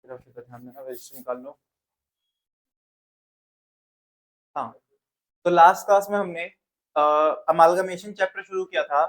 तरफ से ध्यान देना, रजिस्टर निकाल लो। हाँ, तो लास्ट क्लास में हमने अमालगमेशन चैप्टर शुरू किया था।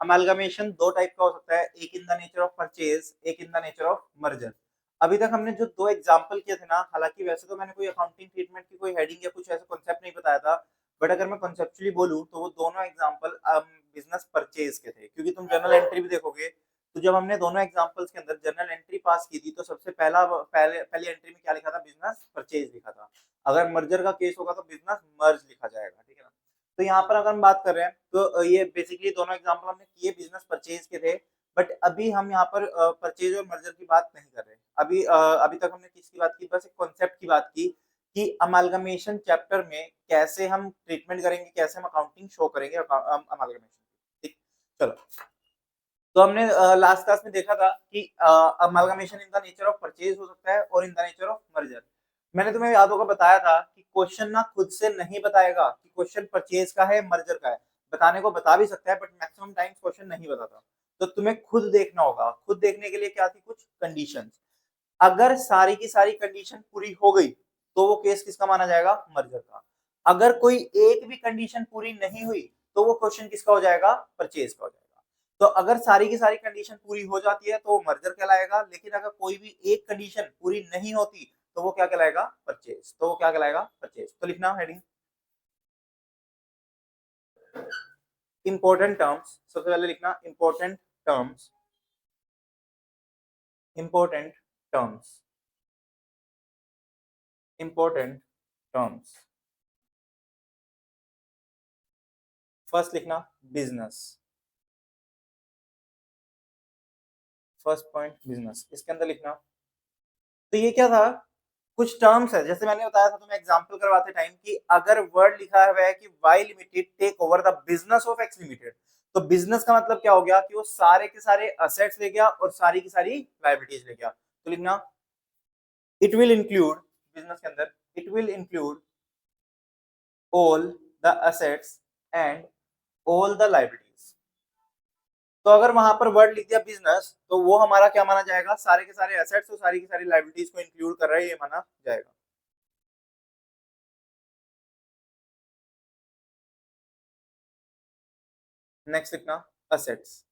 अमालगमेशन दो टाइप का हो सकता है, एक in the nature of purchase, एक in the nature of merger. अभी तक हमने जो दो एग्जांपल किए थे ना, हालांकि वैसे तो मैंने कोई अकाउंटिंग ट्रीटमेंट की कोई हेडिंग या कुछ ऐसा कॉन्सेप्ट नहीं बताया था, बट अगर मैं कॉन्सेप्चुअली बोलूं तो वो दोनों एग्जांपल बिजनेस परचेज के थे, क्योंकि तुम जर्नल एंट्री भी देखोगे तो जब हमने दोनों एग्जांपल्स के अंदर जर्नल एंट्री पास की थी तो सबसे पहली एंट्री में क्या लिखा था, बिजनेस परचेज लिखा था। अगर मर्जर का केस होगा तो बिजनेस मर्ज लिखा जाएगा, ठीक है ना। तो यहाँ पर अगर हम बात कर रहे हैं तो ये बेसिकली दोनों एग्जांपल हमने किए बिजनेस परचेज के थे, बट अभी हम यहाँ पर परचेज और मर्जर की बात नहीं कर रहे। अभी तक हमने किसकी बात की, बस एक कॉन्सेप्ट की बात की कि अमालगमेशन चैप्टर में कैसे हम ट्रीटमेंट करेंगे, कैसे हम अकाउंटिंग शो करेंगे अमालगमेशन। ठीक, चलो। तो हमने लास्ट क्लास में देखा था कि amalgamation in the nature of purchase हो सकता है और इन द नेचर ऑफ मर्जर। मैंने तुम्हें याद होगा बताया था कि क्वेश्चन ना खुद से नहीं बताएगा कि क्वेश्चन परचेज का है मर्जर का है। बताने को बता भी सकता है बट मैक्सिमम टाइम्स क्वेश्चन नहीं बताता। तो तुम्हें खुद देखना होगा। खुद देखने के लिए क्या थी, कुछ कंडीशंस। अगर सारी की सारी कंडीशन पूरी हो गई तो वो केस किसका माना जाएगा, मर्जर का। अगर कोई एक भी कंडीशन पूरी नहीं हुई तो वो क्वेश्चन किसका हो जाएगा, परचेज का हो जाएगा। तो अगर सारी की सारी कंडीशन पूरी हो जाती है तो वो मर्जर कहलाएगा, लेकिन अगर कोई भी एक कंडीशन पूरी नहीं होती तो वो क्या कहलाएगा, परचेज। तो वो क्या कहलाएगा, परचेज। तो लिखना हेडिंग इंपॉर्टेंट टर्म्स। सबसे पहले लिखना important terms, important terms, important terms. First लिखना बिजनेस, फर्स्ट पॉइंट बिजनेस, इसके अंदर लिखना। तो ये क्या था, कुछ टर्म्स है, जैसे मैंने बताया था तुम्हें एग्जांपल करवाते टाइम कि अगर वर्ड लिखा हुआ है कि Y limited take over the business of X limited, तो बिजनेस का मतलब क्या हो गया कि वो सारे के सारे असेट्स ले गया और सारी की सारी लायबिलिटीज ले गया। तो लिखना इट विल इंक्लूड, बिजनेस के अंदर it will include all the assets and all the liabilities. तो अगर वहां पर वर्ड लिख दिया बिजनेस तो वो हमारा क्या माना जाएगा, सारे के सारे एसेट्स और सारी की सारी लायबिलिटीज को इंक्लूड कर रहा है, ये माना जाएगा। नेक्स्ट लिखना असेट्स।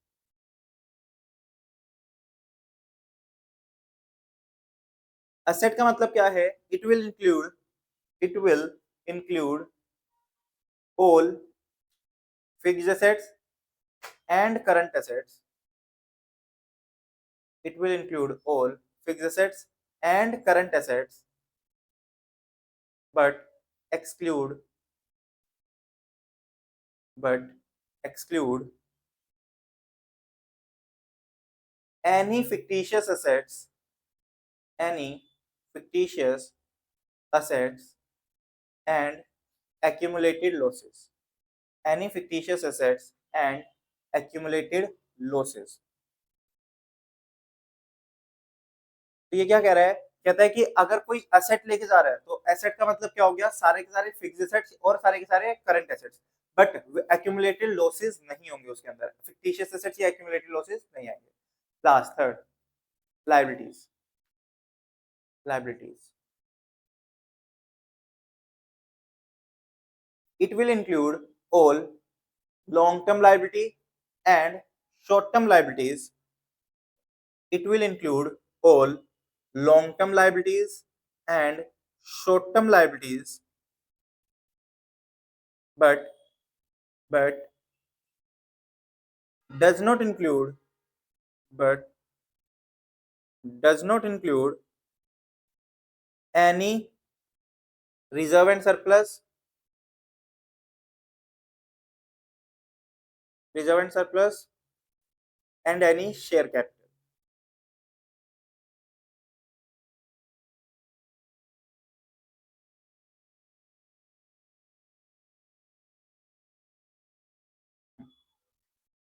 असेट का मतलब क्या है, it will include, it will include all fixed assets and current assets, it will include all fixed assets and current assets, but exclude, but exclude any fictitious assets, any fictitious assets and accumulated losses, any fictitious assets and accumulated losses। तो ये क्या कह रहा है, कहता है कि अगर कोई एसेट लेके जा रहा है तो एसेट का मतलब क्या हो गया, सारे के सारे फिक्स्ड एसेट्स और सारे के सारे current assets, but accumulated losses नहीं होंगे उसके अंदर, फिक्टिशियस एसेट्स या एक्यूमुलेटेड लॉसेस नहीं आएंगे। Last third liabilities, liabilities it will include all long term liability and short term liabilities, it will include all long term liabilities and short term liabilities, but does not include, but does not include any reserve and surplus, reserve and surplus and any share capital।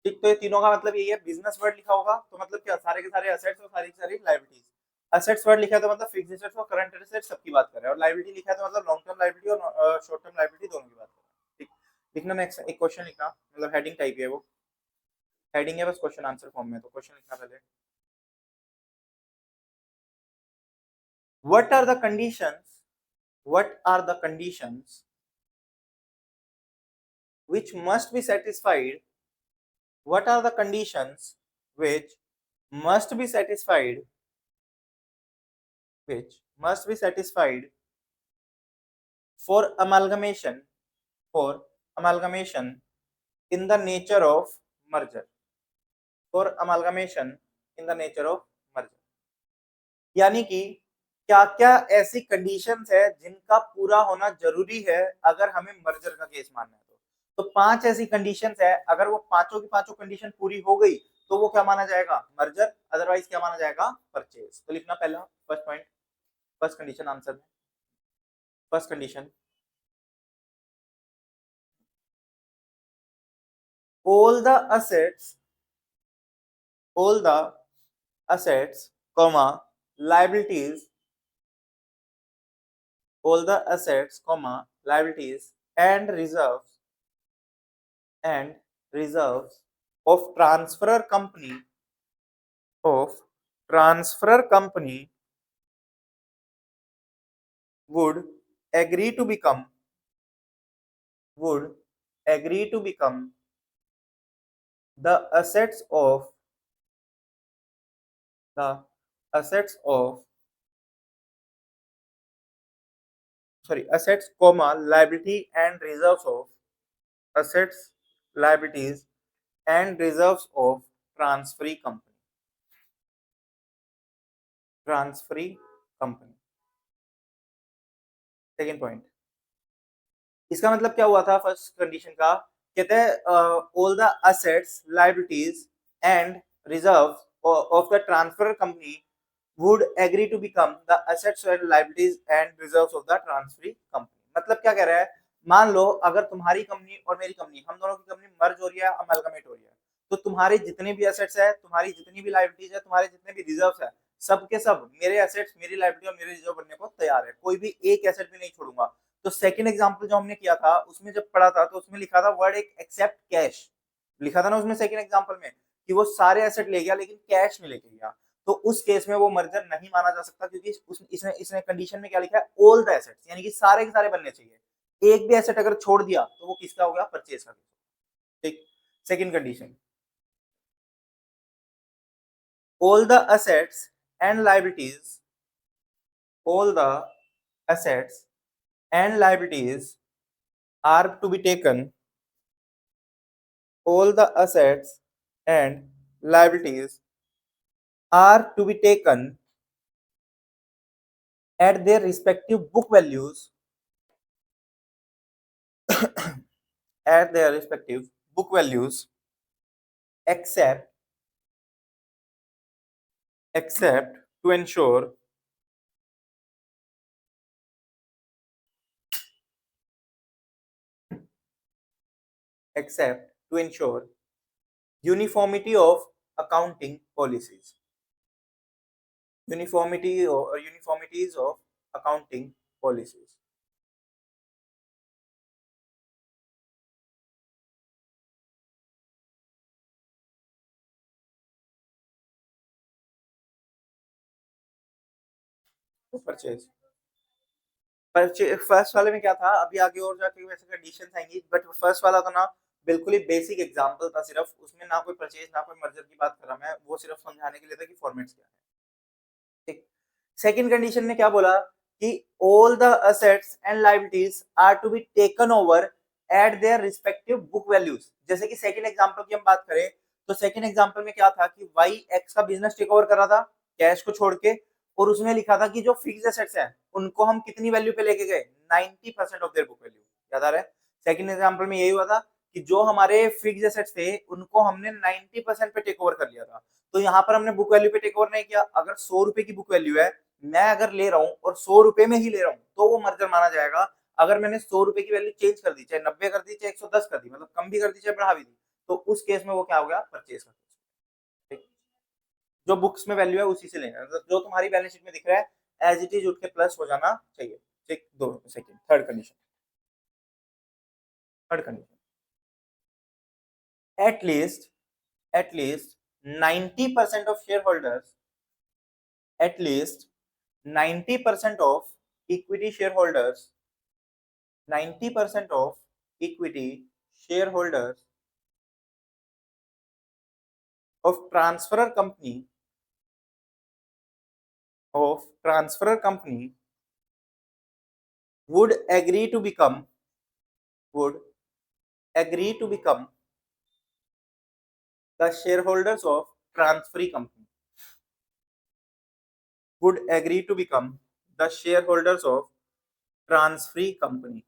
ठीक, तो ये तीनों का मतलब यही है। Business word लिखा होगा तो मतलब क्या, सारे के सारे असेट्स और सारी की सारी लायबिलिटीज। असेट्स वर्ड लिखा है तो मतलब फिक्स्ड एसेट्स और करंट एसेट्स सबकी बात कर रहे हैं, और लायबिलिटी लिखा है तो मतलब लॉन्ग टर्म लायबिलिटी और शॉर्ट टर्म लायबिलिटी दोनों की बात कर रहे हैं। ठीक, लिखना नेक्स्ट एक क्वेश्चन लिखना, मतलब हेडिंग टाइप है वो, हेडिंग है बस क्वेश्चन आंसर फॉर्म में, तो क्वेश्चन लिखना पहले। what are the conditions, what are the conditions which must be satisfied, what are the conditions which must be satisfied, which must be satisfied for amalgamation, for amalgamation in the nature of merger, for amalgamation in the nature of merger. यानी कि क्या क्या ऐसी conditions है जिनका पूरा होना जरूरी है अगर हमें मर्जर का केस मानना है तो 5 ऐसी कंडीशंस है, अगर वो पांचों की पांचों कंडीशन पूरी हो गई तो वो क्या माना जाएगा, मर्जर, अदरवाइज क्या माना जाएगा, परचेज। तो लिखना पहला first point, first condition answer में, first condition, all the assets, all the assets, comma, liabilities, all the assets, comma, liabilities and reserves of transferor company, of transferor company would agree to become, would agree to become the assets of, the assets of, sorry, assets, comma, liability and reserves of, assets, liabilities and reserves of transferee company, transferee company। Second point, इसका मतलब क्या हुआ था first condition का, कहते हैं all the assets, liabilities and reserve of the transfer company would agree to become the assets and liabilities and reserves of the transferee company. मतलब क्या कह रहा है, मान लो अगर तुम्हारी कंपनी और मेरी कंपनी, हम दोनों की कंपनी मर्ज हो रही है, अमलगमेट हो रही है, तो तुम्हारे जितने भी एसेट्स है, तुम्हारी जितनी भी लायबिलिटीज है, तुम्हारे जितने भी रिजर्व्स है, सब के सब मेरे एसेट्स, मेरी लायबिलिटी और मेरे रिजर्व बनने को तैयार है, कोई भी एक एसेट भी नहीं छोड़ूंगा। तो सेकंड एग्जांपल जो हमने किया था उसमें जब पढ़ा था तो उसमें लिखा था वर्ड एक एक्सेप्ट कैश, लिखा था ना उसमें सेकंड एग्जांपल में कि वो सारे एसेट ले गया लेकिन कैश नहीं लेके गया, तो उस केस में वो मर्जर नहीं माना जा सकता, क्योंकि इसने इसने कंडीशन में क्या लिखा है, ऑल द एसेट्स, यानी कि सारे के सारे बनने चाहिए, एक भी एसेट अगर छोड़ दिया तो वो किसका हो गया, परचेज का। ठीक, second condition, all the assets and liabilities, all the assets and liabilities are to be taken, all the assets and liabilities are to be taken at their respective book values, at their respective book values, except to ensure except to ensure uniformity of accounting policies, uniformity or uniformities of accounting policies। Purchase, first वाले में क्या था, अभी आगे और जाके वैसे conditions आएंगी, बट फर्स्ट वाला तो ना बिल्कुल ही बेसिक एग्जांपल था, सिर्फ उसमें ना कोई परचेज ना कोई मर्जर की बात कर रहा मैं, वो सिर्फ समझाने के लिए था कि फॉर्मेट्स क्या है। ठीक, सेकंड कंडीशन में क्या बोला कि all the assets and liabilities are to be taken over at their respective book values. जैसे कि सेकंड एग्जांपल की हम बात करें तो सेकंड एग्जांपल में क्या था कि वाई एक्स का बिजनेस टेक ओवर कर रहा था कैश को छोड़ के, और उसमें लिखा था कि जो फिक्स्ड एसेट्स हैं उनको हम कितनी वैल्यू पे लेके गए, 90% ऑफ देयर बुक वैल्यू। याद आ रहा है, सेकंड एग्जांपल में यही हुआ था कि जो हमारे फिक्स्ड एसेट्स थे उनको हमने 90% पे टेक ओवर कर लिया था, तो यहाँ पर हमने बुक वैल्यू पे टेक ओवर नहीं किया। अगर 100 रुपए की बुक वैल्यू है, मैं अगर ले रहा हूँ और 100 रुपए में ही ले रहा हूँ तो वो मर्जर माना जाएगा। अगर मैंने 100 रुपए की वैल्यू चेंज कर दी, चाहे 90 कर दी, चाहे 110 कर दी, मतलब कम भी कर दी चाहे बढ़ा भी दी, तो उस केस में वो क्या हो गया, परचेज का। ठीक, जो बुक्स में वैल्यू है उसी से लेना, जो तुम्हारी बैलेंस शीट में दिख रहा है एज इट इज उठ के प्लस हो जाना चाहिए। ठीक, दो second, third condition, third condition, at least 90% of shareholders, at least 90% of equity shareholders, 90% of equity shareholders of transferor company would agree to become the shareholders of transferee company, would agree to become the shareholders of transferee company.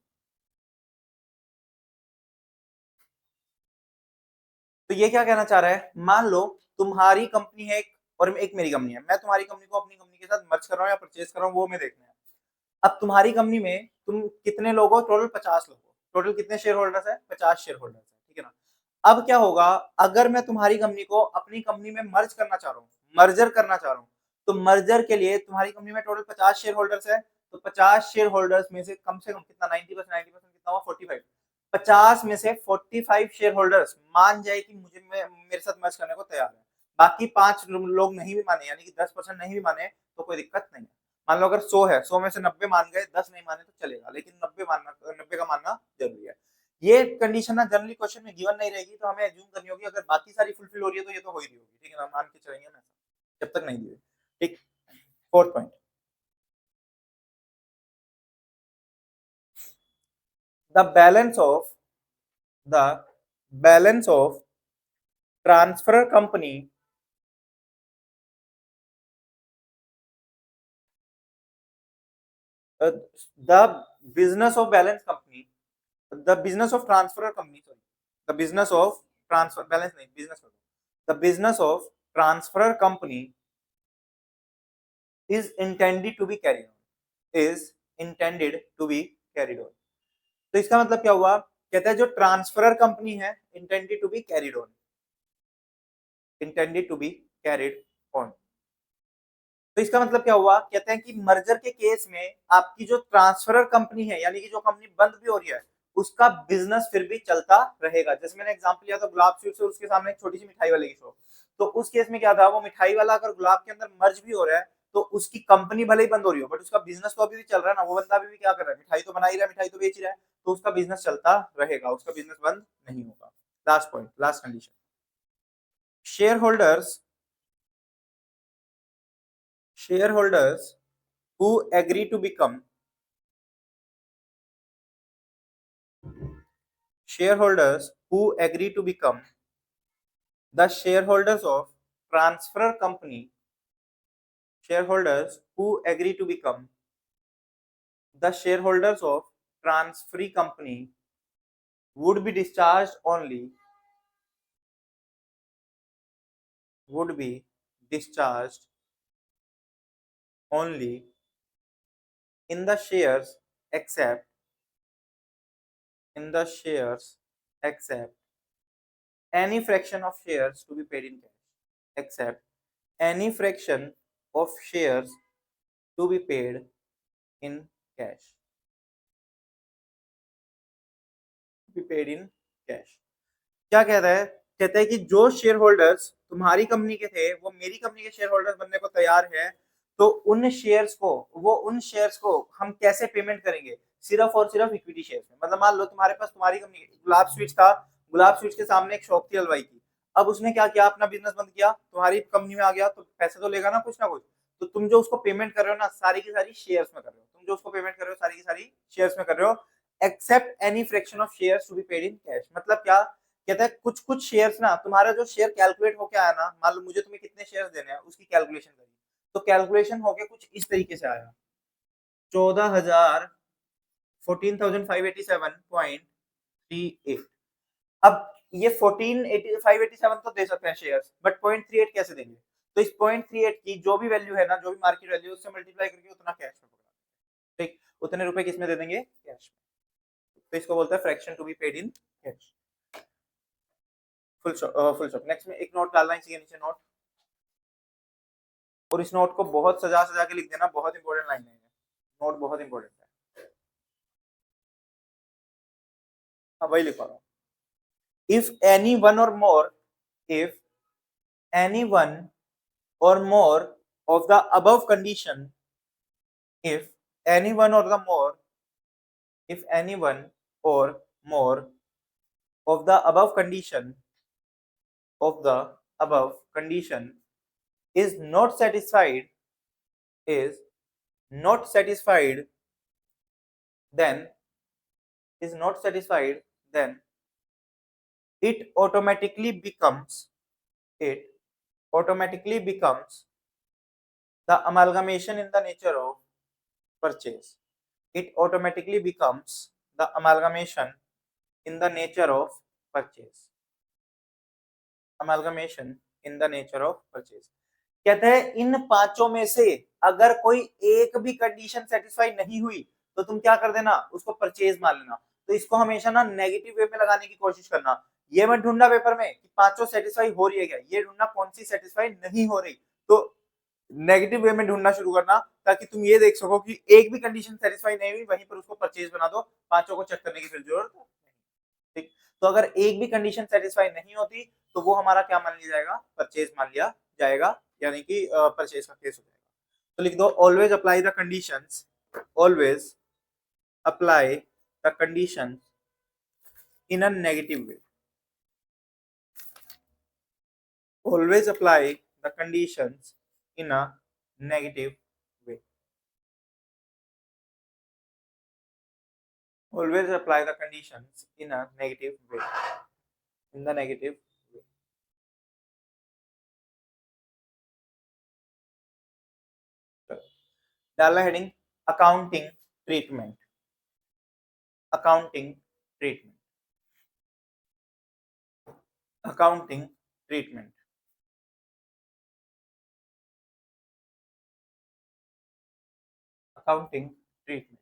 तो ये क्या कहना चाह रहा है, मान लो तुम्हारी company है एक और एक मेरी कंपनी है, मैं तुम्हारी कंपनी को अपनी कंपनी के साथ मर्ज कर रहा हूँ या परचेज कर रहा हूँ, वो मैं देखना है। अब तुम्हारी कंपनी में तुम कितने लोग हो, टोटल 50 लोग हो, टोटल कितने शेयर होल्डर्स है, 50 शेयर होल्डर्स है, ठीक है ना। अब क्या होगा, अगर मैं तुम्हारी कंपनी को अपनी कंपनी में मर्ज करना चाह रहा हूँ, मर्जर करना चाह रहा हूँ, तो मर्जर के लिए तुम्हारी कंपनी में टोटल 50 शेयर होल्डर्स है, तो 50 शेयर होल्डर्स में से कम कितना 90% कितना हुआ 45, 50 में से 45 शेयर होल्डर्स मान जाए कि मुझे मेरे साथ मर्ज करने को तैयार है, बाकी 5 लोग नहीं भी माने, यानी कि 10% नहीं भी माने तो कोई दिक्कत नहीं है। मान लो अगर 100 है, 100 में से 90 मान गए, 10 नहीं माने तो चलेगा, लेकिन 90 का मानना जरूरी है। ये कंडीशन ना जनरली क्वेश्चन में गिवन नहीं रहेगी, तो हमें एज्यूम करनी होगी, अगर बाकी सारी फुलफिल हो रही है तो ये तो हो ही रही होगी, ठीक है ना, मान के चलेंगे ना, जब तक नहीं दिए। ठीक, fourth point, the balance of transfer company the business of balance company, the business of transfer company, sorry, the business of transfer balance नहीं, business, the business of transfer company is intended to be carried on. तो इसका मतलब क्या हुआ, कहता है जो transferor company है intended to be carried on. तो इसका मतलब क्या हुआ, कहते हैं कि मर्जर के केस में आपकी जो ट्रांसफरर कंपनी है, यानी कि जो कंपनी बंद भी हो रही है, उसका बिजनेस फिर भी चलता रहेगा। जैसे मैंने एग्जांपल लिया था गुलाब स्वीट्स और उसके सामने एक छोटी सी मिठाई वाले की शॉप, तो उस केस में क्या था, वो मिठाई वाला अगर गुलाब के अंदर मर्ज भी हो रहा है, तो उसकी कंपनी भले ही बंद हो रही हो, बट उसका बिजनेस तो अभी भी चल रहा है ना, वो बंदा भी क्या कर रहा है, मिठाई तो बना ही रहा है, मिठाई तो बेच ही रहा है, तो उसका बिजनेस चलता रहेगा, उसका बिजनेस बंद नहीं होगा। Last point, last condition, share holders who agree to become the shareholders of transfer company, shareholders who agree to become the shareholders of transferee company would be discharged only in the shares except any fraction of shares to be paid in cash, except any fraction of shares to be paid in cash, क्या कहता है, कहता है कि जो share holders तुम्हारी company के थे वो मेरी कंपनी के शेयर होल्डर्स बनने को तैयार है, तो उन शेयर्स को हम कैसे पेमेंट करेंगे, सिर्फ और सिर्फ इक्विटी शेयर्स में। मतलब मान लो तुम्हारे पास तुम्हारी कंपनी गुलाब स्वीट्स था, गुलाब स्वीट्स के सामने एक शॉप थी हलवाई की, अब उसने क्या किया, अपना बिजनेस बंद किया, तुम्हारी कंपनी में आ गया, तो पैसे तो लेगा ना कुछ ना कुछ, तो तुम जो उसको पेमेंट कर रहे हो ना, सारी की सारी शेयर्स में कर रहे हो, तुम जो उसको पेमेंट कर रहे हो सारी की सारी शेयर्स में कर रहे हो, except any fraction of shares to be paid in cash. मतलब क्या कहता है, कुछ कुछ शेयर्स ना, तुम्हारा जो शेयर कैलकुलेट होके आया ना, मान लो मुझे तुम्हें कितने शेयर्स देने हैं उसकी कैलकुलेशन करी, तो कैलकुलेशन होके कुछ इस तरीके से आया, 14,000 14,587.38। अब ये 14,587 तो दे सकते हैं शेयर्स, बट 0.38 कैसे देंगे, तो इस 0.38 की जो भी वैल्यू है ना, जो भी मार्केट वैल्यू, उससे मल्टीप्लाई करके उतना कैश में पकड़ा, ठीक, उतने रुपए किस में दे देंगे, कैश में। तो इसको बोलते हैं fraction to be paid in cash. Full stop. Next में एक नोट डालना चाहिए नीचे, नोट, और इस नोट को बहुत सजा सजा के लिख देना, बहुत इंपॉर्टेंट लाइन है, नोट बहुत इंपॉर्टेंट है। हाँ वही लिख पा रहा हूँ, if any one or more of the above condition if anyone or the more if anyone or more of the above condition of the above condition is not satisfied is not satisfied then is not satisfied then it automatically becomes the amalgamation in the nature of purchase. It automatically becomes the amalgamation in the nature of purchase. Amalgamation in the nature of purchase. कहते हैं इन पांचों में से अगर कोई एक भी condition satisfy नहीं हुई तो तुम क्या कर देना, उसको परचेज मान लेना। तो इसको हमेशा ना नेगेटिव वे में लगाने की कोशिश करना। ये मत ढूंढना पेपर में कि पांचों सेटिस्फाई हो रही है क्या, ये ढूंढना कौन सी सेटिस्फाई नहीं हो रही। तो नेगेटिव वे में ढूंढना शुरू करना ताकि तुम ये देख सको कि एक भी कंडीशन सेटिस्फाई नहीं हुई, वहीं पर उसको परचेज बना दो, पांचों को चेक करने की फिर जरूरत नहीं। ठीक, तो अगर एक भी कंडीशन सेटिस्फाई नहीं होती तो वो हमारा क्या मान लिया जाएगा, परचेज मान लिया जाएगा, यानी कि परचेज का केस हो जाएगा। तो लिख दो always apply the conditions, always apply the conditions in a negative way, always apply the conditions in a negative way, always apply the conditions in a negative way, in the negative way. डालना heading accounting treatment, accounting treatment, accounting treatment, accounting treatment.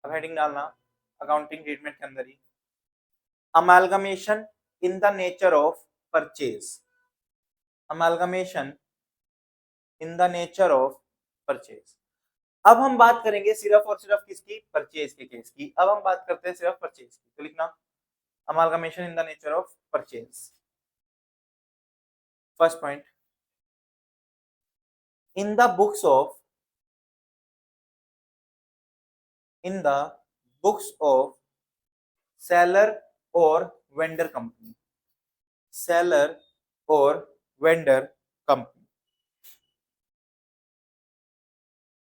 अब heading डालना accounting treatment के अंदर ही amalgamation in the nature of purchase, amalgamation in the nature of purchase. अब हम बात करेंगे सिर्फ और सिर्फ किसकी, परचेज के केस की। अब हम बात करते हैं सिर्फ परचेज की, तो लिखना amalgamation in the nature of purchase. First point, in the books of seller or vendor company, seller or vendor company।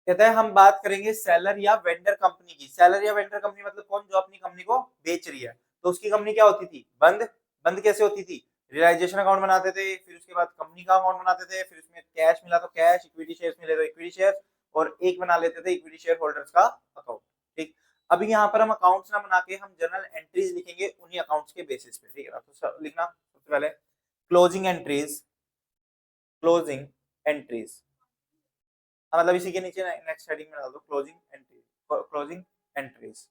कहते हैं हम बात करेंगे सेलर या वेंडर कंपनी की। सेलर या वेंडर कंपनी मतलब कौन, जो अपनी कंपनी को बेच रही है। तो उसकी कंपनी क्या होती थी, बंद। बंद कैसे होती थी, रियलाइजेशन अकाउंट बनाते थे, फिर उसके बाद कंपनी का अकाउंट बनाते थे, फिर उसमें कैश मिला तो कैश, इक्विटी शेयर्स मिले तो इक्विटी शेयर, और एक बना लेते थे इक्विटी शेयर होल्डर्स का अकाउंट। ठीक, अभी यहाँ पर हम अकाउंट्स ना बना के हम जनरल एंट्रीज लिखेंगे उन्हीं अकाउंट्स के बेसिस पे। ठीक है, तो लिखना सबसे पहले क्लोजिंग एंट्रीज, क्लोजिंग एंट्रीज, मतलब इसी के नीचे नेक्स्ट हेडिंग में डाल दो क्लोजिंग एंट्री, क्लोजिंग एंट्रीज।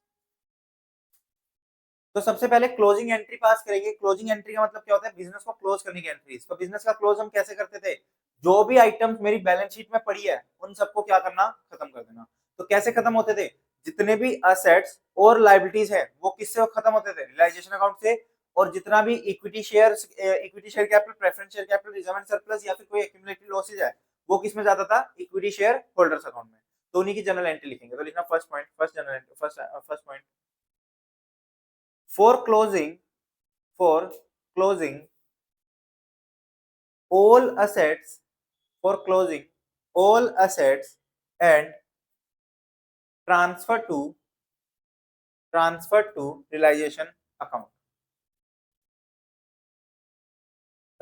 तो सबसे पहले क्लोजिंग एंट्री पास करेंगे। क्लोजिंग एंट्री का मतलब क्या होता है, बिजनेस को क्लोज करने की एंट्रीज। तो बिजनेस का क्लोज हम कैसे करते थे, जो भी आइटम्स मेरी बैलेंस शीट में पड़ी है उन सबको क्या करना, खत्म कर देना। तो कैसे खत्म होते थे, जितने भी असेट्स और लायबिलिटीज है वो किससे खत्म होते थे, रियलाइजेशन अकाउंट से। और जितना भी equity share capital, preference share capital, reserve and surplus या फिर कोई एक्यूमुलेटेड लॉसेज है वो किसमें जाता था, इक्विटी शेयर होल्डर्स अकाउंट में। तो उन्हीं की जनरल एंट्री लिखेंगे। तो लिखना first point, first point, for closing all assets, for closing all assets and transfer to realization account,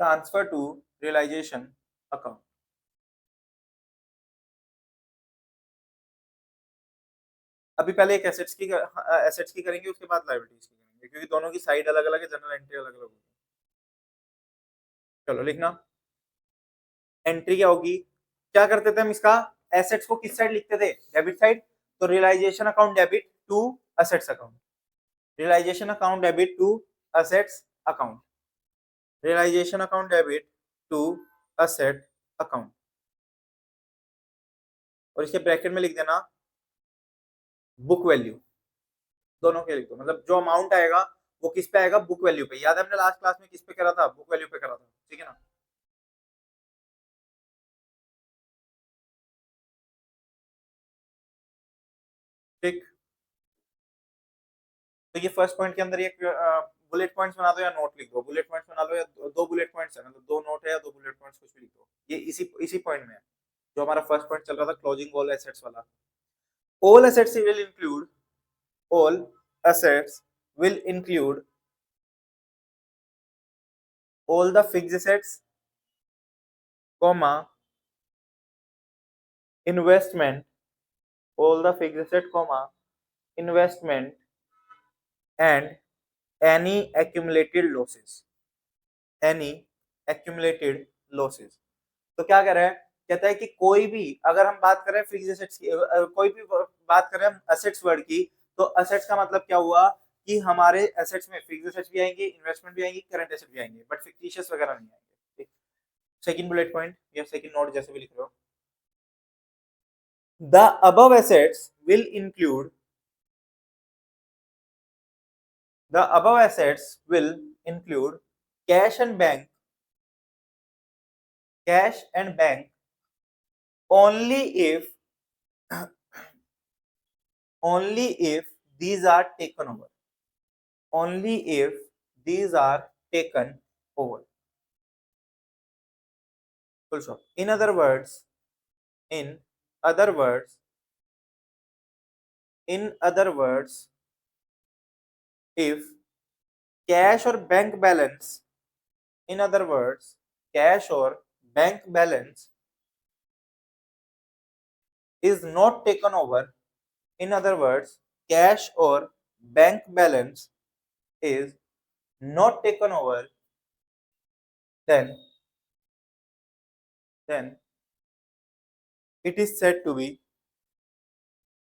transfer to realization account। अभी पहले एक एसेट्स की करेंगे, उसके बाद लायबिलिटीज की करेंगे, क्योंकि दोनों की साइड अलग अलग है, जनरल एंट्री अलग अलग होगी। चलो लिखना, एंट्री क्या होगी, क्या करते थे हम इसका, एसेट्स को किस साइड लिखते थे, डेबिट साइड। तो realisation account debit to assets account, realisation account debit to assets account, realisation account debit to asset account. और इसके ब्रैकेट में लिख देना बुक वैल्यू, दोनों के लिख दो, मतलब जो अमाउंट आएगा वो किस पे आएगा, बुक वैल्यू पे। याद है हमने लास्ट क्लास में किस पे करा था, बुक वैल्यू पे करा था, ठीक है ना। ठीक। तो ये फर्स्ट पॉइंट के अंदर ये बुलेट पॉइंट्स बना दो या नोट लिख दो, बुलेट पॉइंट्स बना लो या दो बुलेट पॉइंट्स है, मतलब दो नोट है या दो बुलेट पॉइंट्स, कुछ भी लिख दो। ये इसी इसी पॉइंट में है जो हमारा फर्स्ट पॉइंट चल रहा था, क्लोजिंग ऑल एसेट्स वाला। All assets will include, all assets will include all the fixed assets, comma investment, all the fixed asset, comma investment and any accumulated losses, any accumulated losses। तो क्या कह रहा है, कहता है कि कोई भी, अगर हम बात करें फिक्स एसेट्स की, कोई भी बात करें हम एसेट्स वर्ड की, तो एसेट्स का मतलब क्या हुआ कि हमारे एसेट्स में फिक्स एसेट्स भी आएंगे, इन्वेस्टमेंट भी आएंगे, करंट एसेट भी आएंगे, बट फिक्टिशियस वगैरह नहीं आएंगे। सेकंड बुलेट पॉइंट या सेकंड नोट जैसे भी लिख रहे हो, the above assets will include, the above assets will include cash and bank, cash and bank only if only if these are taken over, only if these are taken over, full stop। In other words, in other words, in other words, if cash or bank balance, in other words, cash or bank balance is not taken over, in other words, cash or bank balance is not taken over, then it is said to be,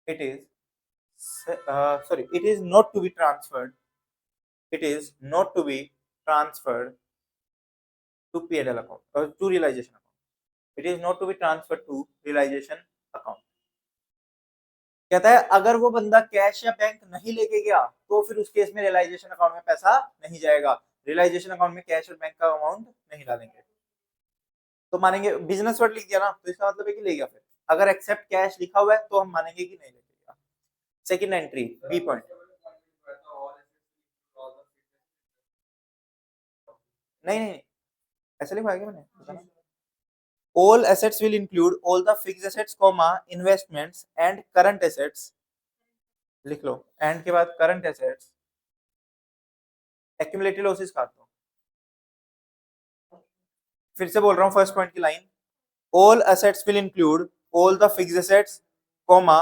it is sorry, it is not to be transferred, it is not to be transferred to P&L account or to realization account, it is not to be transferred to realization account। कहता है अगर वो बंदा cash या bank नहीं लेके गया तो फिर उस केस में रियलाइजेशन अकाउंट में पैसा नहीं जाएगा, रियलाइजेशन अकाउंट में कैश और बैंक का अमाउंट नहीं डालेंगे। तो मानेंगे, बिजनेस वर्ड लिख दिया ना, तो इसका मतलब है कि ले गया। फिर अगर एक्सेप्ट कैश लिखा हुआ है तो हम मानेंगे कि नहीं ले गया। सेकंड एंट्री बी पॉइंट, नहीं नहीं ऐसे लिखवाया क्या मैंने, all assets will include all the fixed assets, comma investments and current assets, लिख लो, एंड के बाद करंट एसेट्स, एक्यूमुलेटेड लॉसेस काट दो। फिर से बोल रहा हूँ फर्स्ट पॉइंट की line, all assets will include all the fixed assets, comma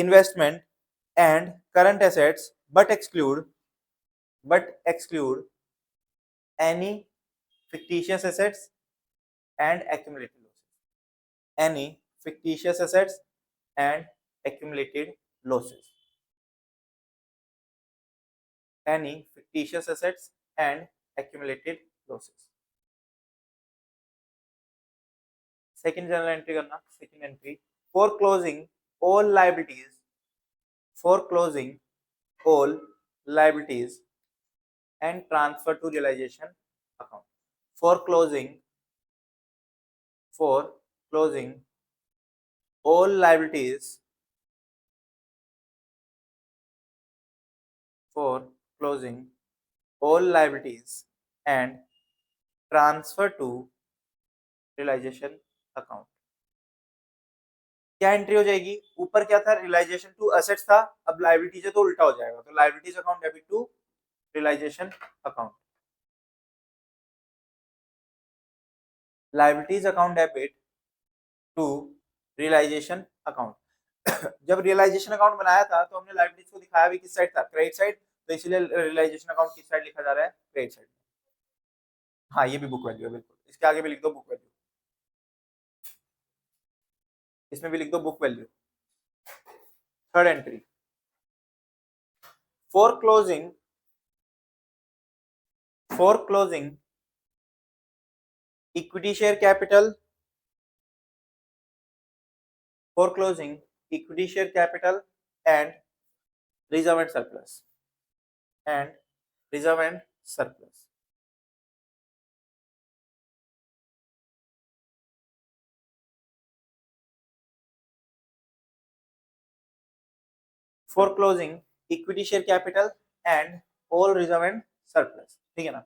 investment and current assets but exclude any fictitious assets and accumulated losses, any fictitious assets and accumulated losses, any fictitious assets and accumulated losses। Second journal entry करना, second entry, for closing all liabilities, for closing all liabilities and transfer to realization account, for closing all liabilities, for closing all liabilities and transfer to realization account। क्या entry हो जाएगी, ऊपर क्या था, realisation to assets था, अब liabilities है तो उल्टा हो जाएगा, तो liabilities account debit to realisation account, liabilities account debit to realisation account. जब रियलाइजेशन अकाउंट बनाया था तो हमने लायबिलिटीज को दिखाया भी किस साइड था, क्रेडिट साइड, तो इसलिए रियलाइजेशन अकाउंट किस साइड लिखा जा रहा है, क्रेडिट साइड। हाँ ये भी बुक वैल्यू है, बिल्कुल इसके आगे भी लिख दो बुक वैल्यू, इसमें भी लिख दो book value. Third entry, for closing equity share capital, for closing equity share capital and reserve and surplus, and reserve and surplus। For closing equity share capital and all reserve and surplus, ठीक है ना।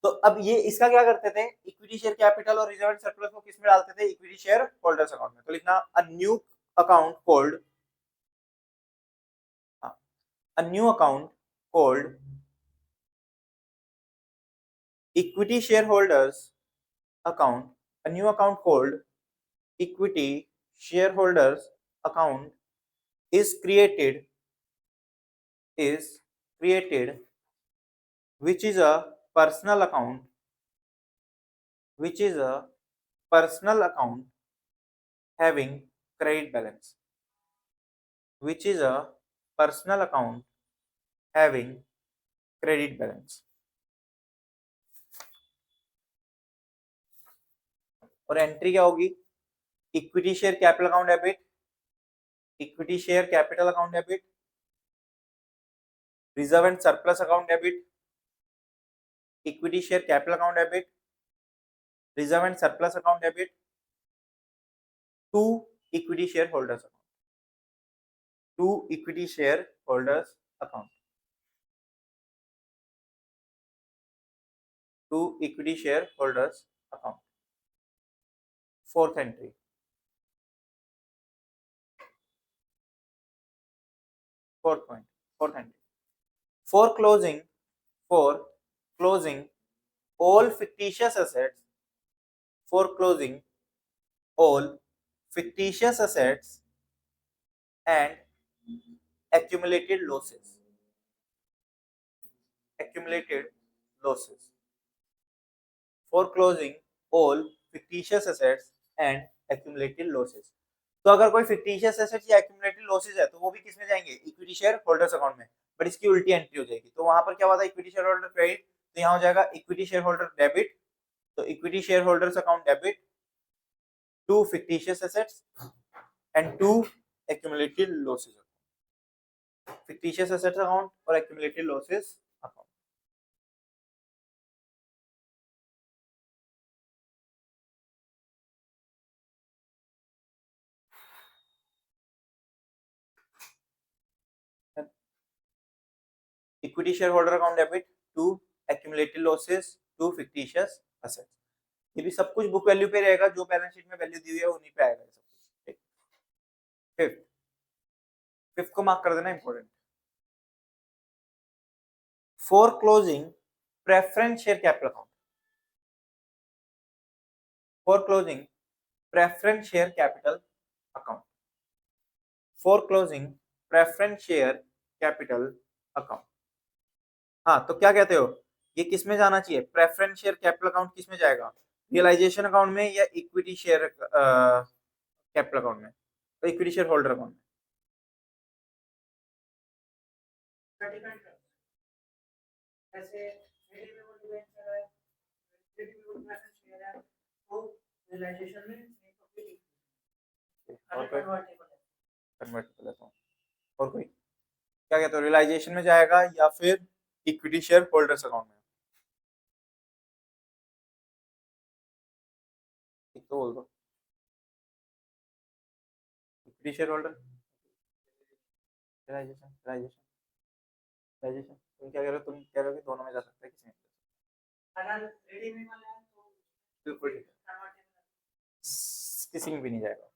तो अब ये इसका क्या करते थे, इक्विटी शेयर कैपिटल और रिजर्व एंड सरप्लस को किस में डालते थे, इक्विटी शेयर होल्डर्स अकाउंट में। तो लिखना a new account called, a new account called equity shareholders account, a new account called equity shareholders account is created, which is a personal account, which is a personal account having credit balance, which is a personal account having credit balance। और entry क्या होगी, equity share capital account debit, equity share capital account debit, reserve and surplus account debit, equity share capital account debit, reserve and surplus account debit to equity share holders account, to equity share holders account, to equity share holders account. Fourth entry, fourth point, fourth entry, for closing all fictitious assets, for closing all fictitious assets and accumulated losses, accumulated losses, for closing all fictitious assets and accumulated losses। तो अगर कोई fictitious assets या accumulated losses है तो वो भी किसमें जाएंगे, इक्विटी शेयर होल्डर्स अकाउंट में, बट इसकी उल्टी एंट्री हो जाएगी। तो वहां पर क्या हुआ था, इक्विटी शेयर होल्डर क्रेडिट, तो यहाँ हो जाएगा इक्विटी शेयर होल्डर डेबिट, तो equity share holders account debit to fictitious assets and to accumulated losses, fictitious assets account और accumulated losses account. Equity share holder account debit to accumulated losses to fictitious assets. ये भी सब कुछ book value पे रहेगा, जो balance sheet में value दी हुई है उन्हीं पे आएगा सब कुछ। फिफ्थ, फिफ्थ को मार्क कर देना important, for closing preference share capital account, for closing preference share capital account, for closing preference share capital account. हाँ, तो क्या कहते हो, ये किस में जाना चाहिए, प्रेफरेंस शेयर कैपिटल अकाउंट किस में जाएगा, रियलाइजेशन अकाउंट में या इक्विटी शेयर कैपिटल अकाउंट में, तो इक्विटी शेयर होल्डर अकाउंट में। ऐसे रियलाइजेशन में कन्वर्टेबल अकाउंट, और कोई क्या कहते हो, रियलाइजेशन में जाएगा या फिर इक्विटी शेयर होल्डर्स अकाउंट में, एक तो बोल दो, equity share holder, realization, realization, realization. तुम क्या कह रहे हो, तुम कह रहे हो कि दोनों में जा सकता है, किसी में अगर रेडी में वाला है तो बिल्कुल ठीक है, किसी में भी नहीं जाएगा,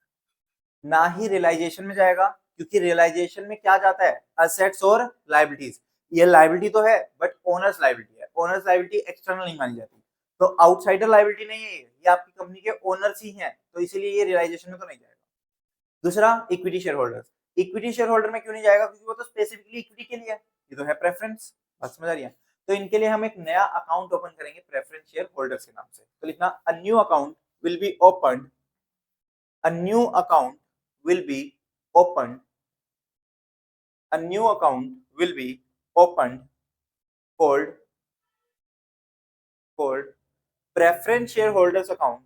ना ही रियलाइजेशन में जाएगा, क्योंकि रियलाइजेशन में क्या जाता है, असेट्स और लायबिलिटीज। ये लायबिलिटी तो है बट ओनर्स लायबिलिटी है, ओनर्स लायबिलिटी एक्सटर्नल नहीं मानी जाती, तो आउटसाइडर लायबिलिटी नहीं है ये आपकी कंपनी के ओनर्स ही हैं, तो इसीलिए ये रियलाइजेशन में तो नहीं जाएगा। दूसरा, equity share holder, equity share holder में क्यों नहीं जाएगा, क्योंकि वो तो स्पेसिफिकली इक्विटी के लिए है, ये तो है प्रेफरेंस, बात समझ आ रही है। तो इनके लिए हम एक नया अकाउंट ओपन करेंगे प्रेफरेंस शेयर होल्डर्स के नाम से, तो लिखना a new account will be opened, a new account will be opened, a new account will be opened called preference shareholders account,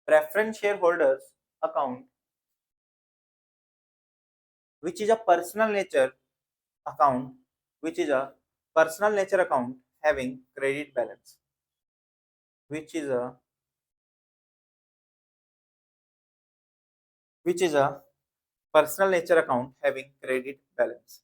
preference shareholders account, which is a personal nature account, which is a personal nature account having credit balance, which is a personal nature account having credit balance.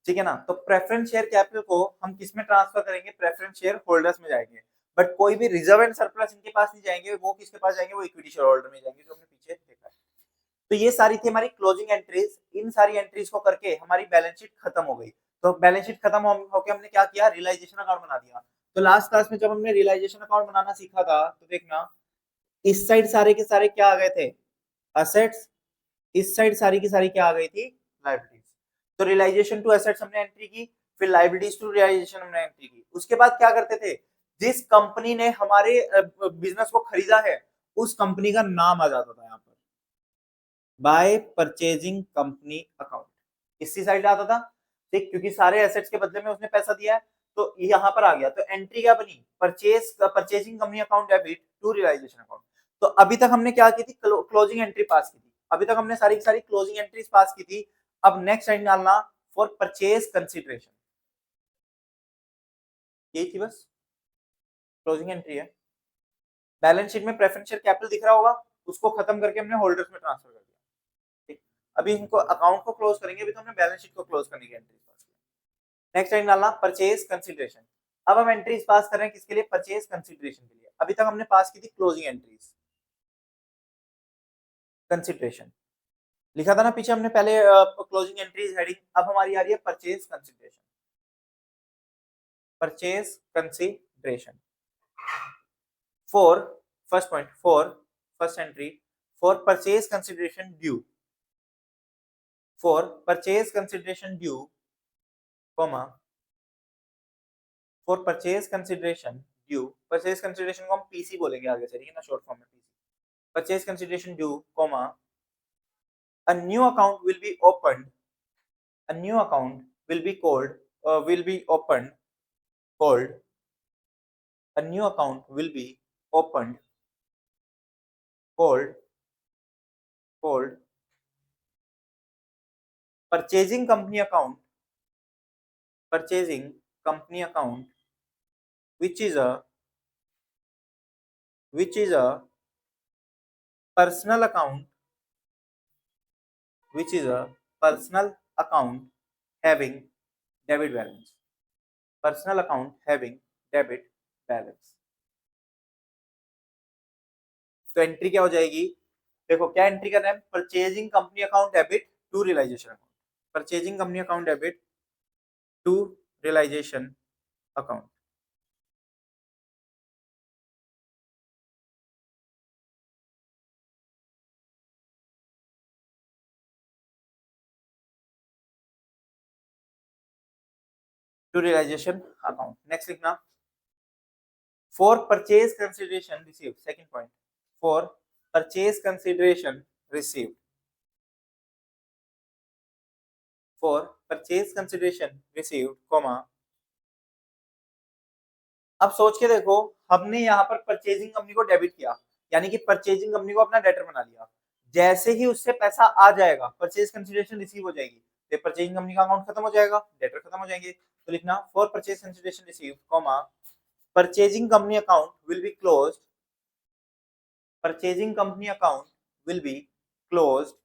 ठीक है ना। तो preference share capital को हम किस में transfer करेंगे, preference share holders में जाएंगे, बट कोई भी रिजर्व एंड सरप्लस इनके पास नहीं जाएंगे, वो किसके पास जाएंगे, वो इक्विटी शेयर होल्डर में जाएंगे, जो हमने पीछे देखा है। तो ये सारी थी हमारी क्लोजिंग एंट्रीज। इन सारी एंट्रीज को करके हमारी बैलेंस शीट खत्म हो गई। तो बैलेंस शीट खत्म होकर हमने क्या किया, रियलाइजेशन अकाउंट बना दिया। तो लास्ट क्लास में जब हमने रियलाइजेशन अकाउंट बनाना सीखा था, तो देखना इस साइड सारे के सारे क्या आ गए थे, असेट्स, इस साइड सारी की सारी क्या आ गई थी, लायबिलिटीज। तो रियलाइजेशन टू एसेट्स हमने एंट्री की, फिर लायबिलिटीज टू रियलाइजेशन हमने एंट्री की। उसके बाद क्या करते थे, जिस कंपनी ने हमारे बिजनेस को खरीदा है उस कंपनी का नाम आ जाता था यहाँ पर, बाय परचेजिंग कंपनी अकाउंट, इसी साइड आता था। ठीक, क्योंकि सारे एसेट्स के बदले में उसने पैसा दिया है, तो यहाँ पर आ गया। तो एंट्री क्या बनी, purchasing company account debit to realisation account. तो अभी तक हमने क्या की थी, क्लोजिंग एंट्री पास की थी। अभी तक हमने सारी की सारी क्लोजिंग एंट्रीज पास की थी। अब नेक्स्ट एंड डालना फॉर परचेज कंसिडरेशन, यही थी बस, क्लोजिंग एंट्री है। बैलेंस शीट में प्रेफरेंस शेयर कैपिटल दिख रहा होगा, उसको खत्म करके हमने होल्डर्स में ट्रांसफर कर दिया। ठीक, अभी इनको अकाउंट को क्लोज करेंगे, अभी तो हमने बैलेंस शीट को क्लोज करने की एंट्रीज पास की। नेक्स्ट टाइम डालना परचेज कंसिडरेशन। अब हम एंट्रीज पास कर रहे हैं किसके लिए, परचेज कंसिडरेशन के लिए। अभी तक हमने पास की थी क्लोजिंग एंट्रीज, कंसिडरेशन लिखा था ना पीछे हमने पहले, क्लोजिंग एंट्रीज हेडिंग। अब हमारी आ रही है purchase consideration, purchase consideration for, first point, for first entry, for purchase consideration due, for purchase consideration due, comma, for purchase consideration due, purchase consideration को हम पीसी बोलेंगे आगे से, ठीक है ना, शॉर्ट फॉर्म में PC. Purchase consideration due, comma, a new account will be opened, a new account will be called, will be opened, called, a new account will be opened, called purchasing company account, purchasing company account, which is a, which is a personal account, which is a personal account having debit balance, personal account having debit balance। तो entry क्या हो जाएगी, देखो क्या entry कर रहे हैं, purchasing company account debit to realisation account, purchasing company account debit to realisation account. To realisation account. Next लिखना, for purchase consideration received, second point, for purchase consideration received, for purchase consideration received, comma. अब सोच के देखो, हमने यहाँ पर purchasing company को debit किया, यानी कि परचेजिंग कंपनी को अपना डेटर बना लिया। जैसे ही उससे पैसा आ जाएगा, परचेज कंसिडरेशन रिसीव हो जाएगी, तो परचेजिंग कंपनी का अकाउंट खत्म हो जाएगा, डेटर खत्म हो जाएंगे। तो लिखना for purchase consideration receive, comma, purchasing company account will be closed, purchasing company account will be closed,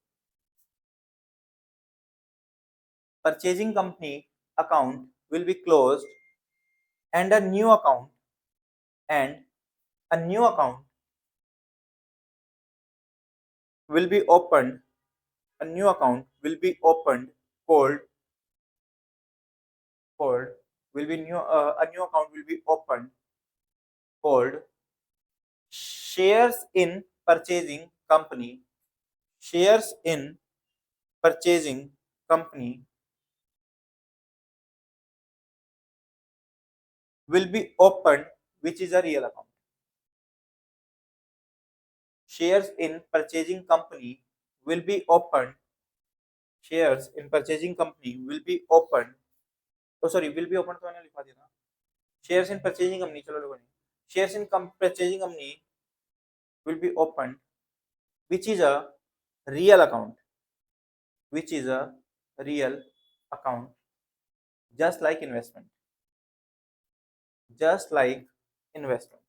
purchasing company account will be closed, and a new account, and a new account will be opened, a new account will be opened, called, will be new, a new account will be opened, called shares in purchasing company, shares in purchasing company will be opened, which is a real account, shares in purchasing company will be opened, shares in purchasing company will be opened, oh sorry, will be opened तो मैंने लिखा दिया था, shares in purchasing company, चलो लोगों ने, shares in purchasing company will be opened, which is a real account, which is a real account, just like investment, just like investment।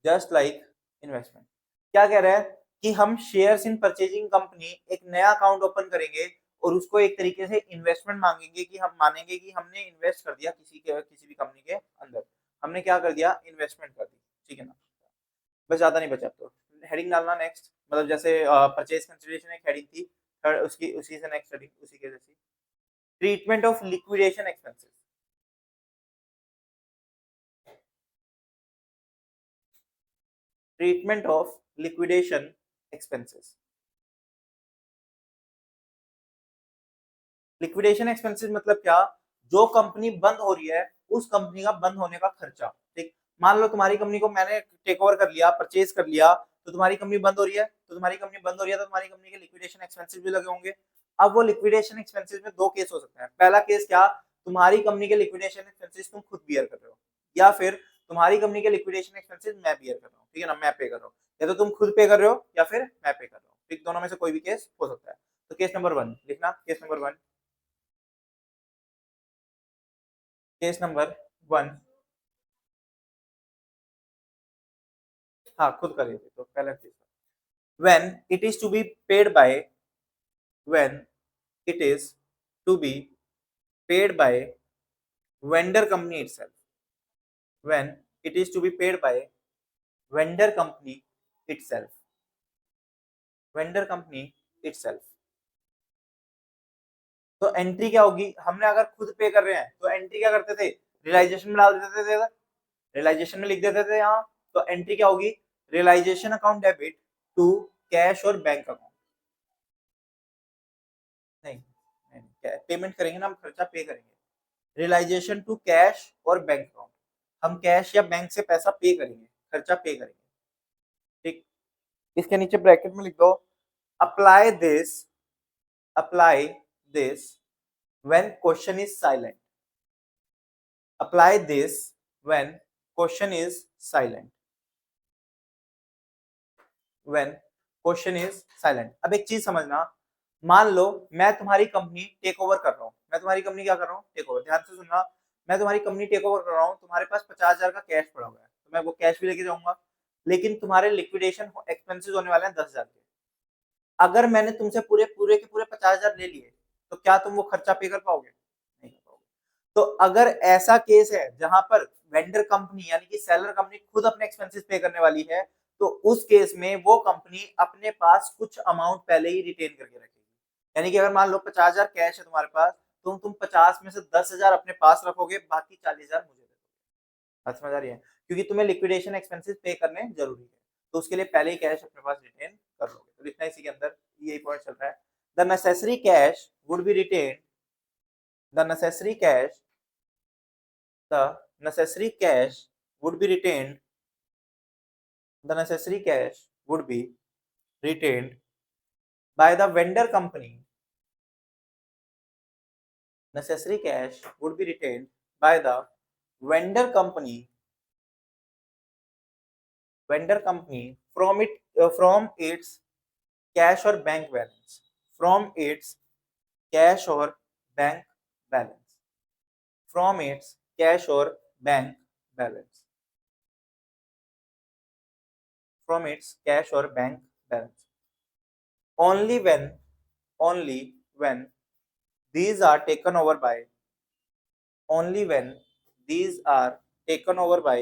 Just like investment. क्या कह रहा है कि हम शेयर्स इन परचेजिंग कंपनी एक नया अकाउंट ओपन करेंगे और उसको एक तरीके से इन्वेस्टमेंट मांगेंगे कि हम मानेंगे कि हमने इन्वेस्ट कर दिया किसी भी कंपनी के अंदर, हमने क्या कर दिया, इन्वेस्टमेंट कर दी, ठीक है ना। बस ज्यादा नहीं बचा, तो हेडिंग डालना नेक्स्ट, मतलब जैसे परचेज कंसिडरेशन एक हेडिंग थी, उसकी उसी से नेक्स्ट हेडिंग उसी के जैसी। Treatment of liquidation expenses, treatment of liquidation expenses. Liquidation expenses मतलब क्या, जो कंपनी बंद हो रही है उस कंपनी का बंद होने का खर्चा, ठीक। मान लो तुम्हारी कंपनी को मैंने टेक ओवर कर लिया, परचेज कर लिया, तो तुम्हारी कंपनी बंद हो रही है, तो तुम्हारी कंपनी बंद हो रही है तो तुम्हारी कंपनी के लिक्विडेशन एक्सपेंसेस भी लगे होंगे। अब वो लिक्विडेशन एक्सपेंसेस में दो केस हो सकते हैं। पहला केस क्या, तुम्हारी कंपनी के लिक्विडेशन एक्सपेंसेस तुम खुद बियर कर रहे हो, या फिर तुम्हारी कंपनी के लिक्विडेशन एक्सपेंसेस मैं बियर कर रहा हूँ, ठीक है ना, मैं पे कर रहा हूँ, या तो तुम खुद पे कर रहे हो या फिर मैं पे कर रहा हूँ, ठीक, दोनों में से कोई भी केस हो सकता है। तो केस नंबर 1 लिखना, केस नंबर 1, केस नंबर 1, हाँ खुद करिए, तो पहला case, when it is to be paid by, when it is to be paid by vendor company itself, when it is to be paid by vendor company itself, vendor company itself. तो entry क्या होगी, हमने अगर खुद पे कर रहे हैं तो एंट्री क्या करते थे, रियलाइजेशन में डाल देते थे, रियलाइजेशन में लिख देते थे यहाँ। तो एंट्री क्या होगी, realization account debit to cash और बैंक अकाउंट, नहीं, नहीं पेमेंट करेंगे ना, हम खर्चा पे करेंगे, रियलाइजेशन टू कैश और बैंक अकाउंट, हम कैश या बैंक से पैसा पे करेंगे, खर्चा पे करेंगे, ठीक। इसके नीचे ब्रैकेट में लिख दो, apply this, apply this when question is silent, apply this when question is silent, when question is silent. अब एक चीज समझना, मान लो मैं तुम्हारी कंपनी टेक ओवर कर रहा हूँ, मैं तुम्हारी कंपनी क्या कर रहा हूँ, टेक ओवर, ध्यान से सुनना, मैं तुम्हारी कंपनी टेक ओवर कर रहा हूँ, तुम्हारे पास 50,000 का कैश पड़ा हुआ है, तो मैं वो कैश भी लेके जाऊंगा, लेकिन तुम्हारे लिक्विडेशन एक्सपेंसेस होने वाले हैं 10,000 के। अगर मैंने तुमसे पूरे पूरे के पूरे 50,000 ले लिए, तो क्या तुम वो खर्चा पे कर पाओगे, नहीं कर पाओगे। तो अगर ऐसा केस है जहां पर वेंडर कंपनी यानी कि सेलर कंपनी खुद अपने एक्सपेंसेस पे करने वाली है, तो उस केस में वो कंपनी अपने पास कुछ अमाउंट पहले ही रिटेन करके रखेगी। यानी कि अगर मान लो 50,000 कैश है तुम्हारे पास, तो तुम 50 में से 10,000 अपने पास रखोगे, बाकी 40,000 मुझे दे दोगे। बात समझ आ रही है, क्योंकि तुम्हें लिक्विडेशन एक्सपेंसेस पे करने जरूरी है, तो उसके लिए पहले ही कैश अपने पास रिटेन कर लोगे। तो लिखना इसी के अंदर, यही पॉइंट चल रहा है, the necessary cash would be retained, the necessary cash, the necessary cash would be retained, the necessary cash would be retained by the vendor company, necessary cash would be retained by the vendor company, vendor company from its cash or bank balance, from its cash or bank balance, from its cash or bank balance, from its cash or bank balance, only when, only when these are taken over by, only when these are taken over by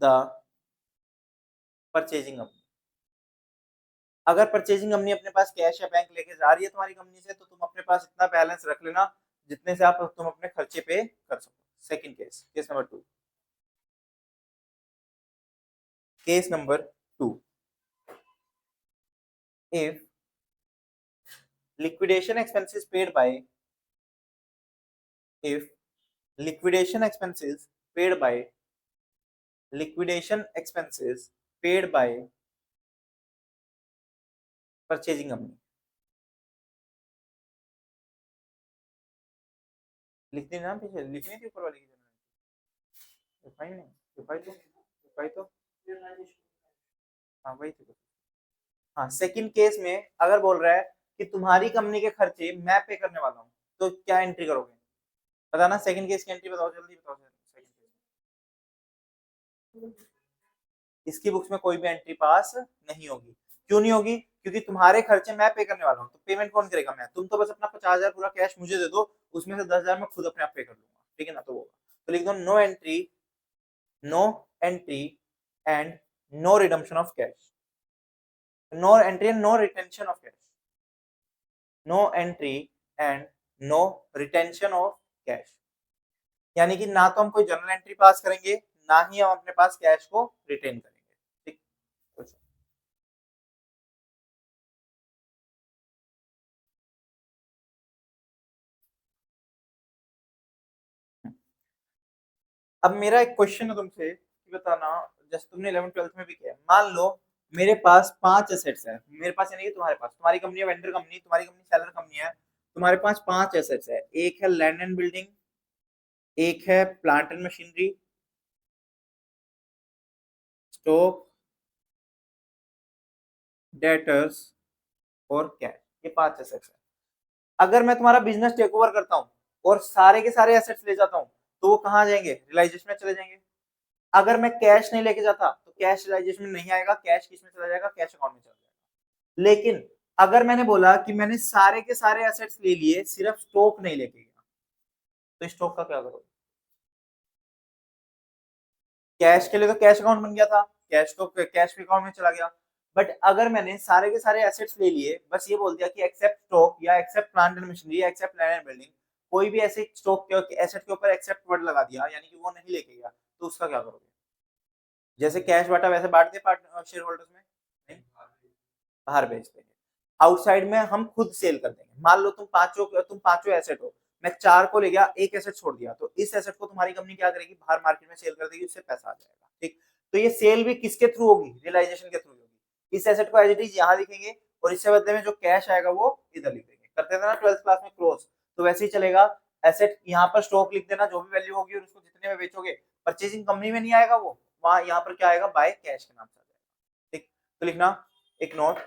the purchasing company। अगर purchasing company अपने पास cash या bank लेके जा रही है तुम्हारी company से, तो तुम अपने पास इतना बैलेंस रख लेना जितने से आप तुम अपने खर्चे पे कर सको। Second case, case number 2, case number 2, if liquidation expenses paid by, if liquidation expenses paid by, liquidation expenses paid by purchasing company, लिखनी ना, पीछे लिखनी थी ऊपर वाली की, रिफाइन नहीं, रिफाइन तो, रिफाइन तो, हाँ वही थी। हाँ, सेकंड केस में अगर बोल रहा है कि तुम्हारी कंपनी के खर्चे मैं पे करने वाला हूँ, तो क्या एंट्री करोगे, बताना। सेकंड केस की एंट्री बताओ, जल्दी बताओ सेकंड केस। इसकी बुक्स में कोई भी एंट्री पास नहीं होगी। क्यों नहीं होगी? क्योंकि तुम्हारे खर्चे मैं पे करने वाला हूँ, तो पेमेंट कौन करेगा? मैं। तुम तो बस अपना 50,000 पूरा कैश मुझे दे दो, उसमें से 10,000 मैं खुद अपने आप पे कर लूंगा, ठीक है ना? तो लिख दो no entry, no entry and no redemption of cash, no entry and no retention of cash, no entry and no retention of cash. यानी कि ना तो हम कोई जर्नल एंट्री पास करेंगे, ना ही हम अपने पास कैश को रिटेन करेंगे, ठीक? अब मेरा एक क्वेश्चन है तुमसे कि बताना, जैसे तुमने 11 ट्वेल्थ में भी किया, मान लो मेरे पास 5 एसेट्स है, मेरे पास यानी कि तुम्हारे पास, तुम्हारी कंपनी है वेंडर कंपनी, तुम्हारी कंपनी सेलर कंपनी है, तुम्हारे पास 5 एसेट्स है। एक है लैंड एंड बिल्डिंग, एक है plant and machinery, stock, debtors और कैश, ये 5 एसेट्स है। अगर मैं तुम्हारा बिजनेस टेक ओवर करता हूँ और सारे के सारे एसेट्स ले जाता हूँ, तो वो कहाँ जाएंगे? रियलाइजेशन में चले जाएंगे। अगर मैं कैश नहीं लेके जाता तो कैश रियलाइजेशन में नहीं आएगा, कैश किस में चला जाएगा? कैश अकाउंट में चला जाएगा। लेकिन अगर मैंने बोला कि मैंने सारे के सारे एसेट्स ले लिए, सिर्फ स्टॉक नहीं लेके गया, तो स्टॉक का क्या करोगे? कैश के लिए तो कैश अकाउंट बन गया था, कैश तो कैश अकाउंट में चला गया। बट अगर मैंने सारे के सारे एसेट्स ले लिए, बस ये बोल दिया कि एक्सेप्ट स्टॉक या एक्सेप्ट प्लांट एंड मशीनरी या एक्सेप्ट लैंड एंड बिल्डिंग, कोई भी ऐसे स्टॉक के एसेट के ऊपर एक्सेप्ट वर्ड लगा दिया, यानी कि वो नहीं लेके गया, तो उसका क्या करोगे? जैसे कैश बांटा वैसे बांट दे पार्ट शेयर होल्डर्स में? नहीं, बाहर भेज देंगे। आउटसाइड में हम खुद सेल कर देंगे। मान लो तुम पांचों एसेट हो, मैं 4 को ले गया, एक एसेट छोड़ दिया, तो इस एसेट को तुम्हारी कंपनी क्या करेगी? बाहर मार्केट में सेल कर देगी, उससे पैसा आ जाएगा, ठीक? तो ये सेल भी किसके थ्रू होगी? रियलाइजेशन के थ्रू होगी। इस एसेट को एज इट इज यहाँ लिखेंगे और इससे बदले में जो कैश आएगा वो इधर लिख देंगे। करते थे ना 12th क्लास में क्रॉस, तो वैसे ही चलेगा। एसेट यहाँ पर स्टॉक लिख देना, जो भी वैल्यू होगी, और उसको जितने में बेचोगे, परचेजिंग कंपनी में नहीं आएगा, वो वहां यहाँ पर क्या आएगा? बाय कैश के नाम से आ जाएगा, ठीक? तो लिखना एक नोट,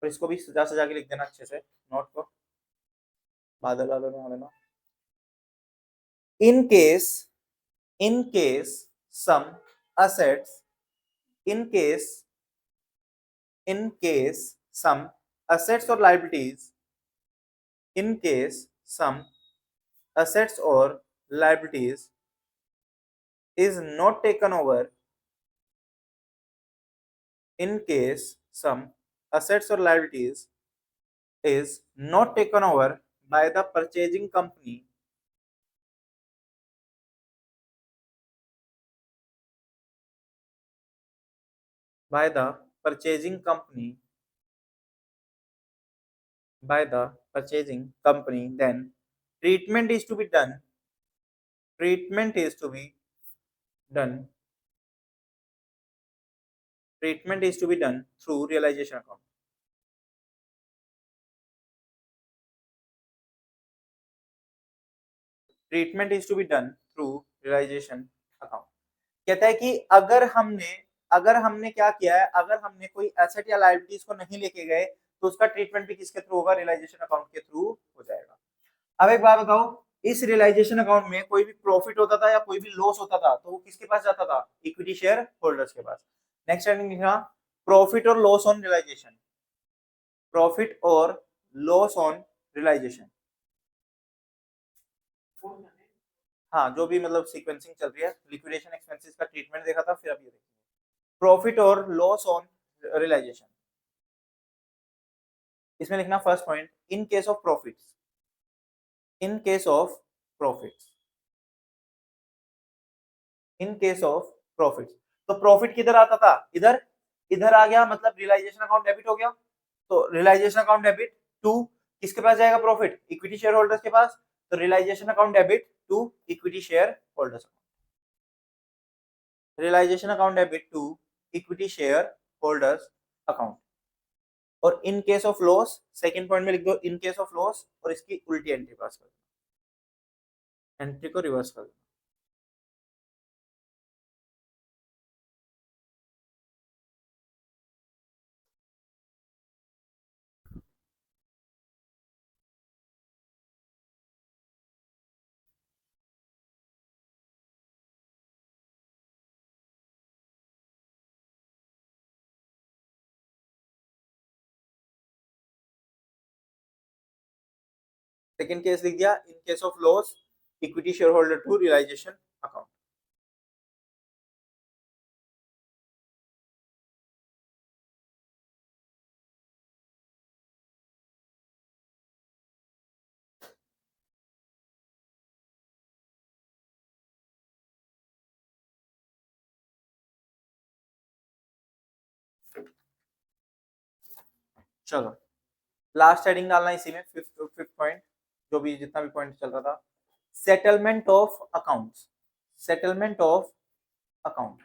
और इसको भी सजा सजा के लिख देना अच्छे से, नोट को बादल बादल बना देना। In case, in case some assets, in case, in case some assets or liabilities, in case some assets or liabilities is not taken over, in case some assets or liabilities is not taken over by the purchasing company, by the purchasing company, by the purchasing company, then treatment is to be done, treatment is to be done, treatment is to be done through realization account. Treatment is to be done through realization account. कहता है कि अगर हमने क्या किया है, अगर हमने कोई एसेट या लायबिलिटीज को नहीं लेके गए, तो उसका ट्रीटमेंट भी किसके थ्रू होगा? रियलाइजेशन अकाउंट के थ्रू हो जाएगा। अब एक बात बताओ, इस रियलाइजेशन अकाउंट में कोई भी प्रॉफिट होता था या कोई भी लॉस होता था, तो वो किसके पास जाता था? इक्विटी शेयर होल्डर्स के पास। नेक्स्ट हेडिंग लिखना, प्रॉफिट और लॉस ऑन रियलाइजेशन, प्रॉफिट और लॉस ऑन रियलाइजेशन। हाँ, जो भी मतलब सीक्वेंसिंग चल रही है, लिक्विडेशन एक्सपेंसेस का ट्रीटमेंट देखा था, फिर अब ये देखिए प्रॉफिट और लॉस ऑन रियलाइजेशन। इसमें लिखना first point, in case of profits, in case of profits, in case of profits. तो प्रॉफिट किधर आता था? इधर, इधर आ गया, मतलब रियलाइजेशन अकाउंट डेबिट हो गया। तो रियलाइजेशन अकाउंट डेबिट टू किसके पास जाएगा? प्रॉफिट इक्विटी शेयर होल्डर्स के पास। तो realisation account debit to equity share holders, realisation account debit to equity share holders account. और in case of loss, second point में लिख दो इन केस ऑफ लॉस, और इसकी उल्टी एंट्री पास कर दो, एंट्री को रिवर्स कर दो। सेकंड केस लिख दिया, in case of loss equity share holder to realisation account. चलो लास्ट हेडिंग डालना इसी में, फिफ्थ फिफ्थ पॉइंट, जो भी जितना भी पॉइंट चल रहा था, settlement of accounts, settlement of account,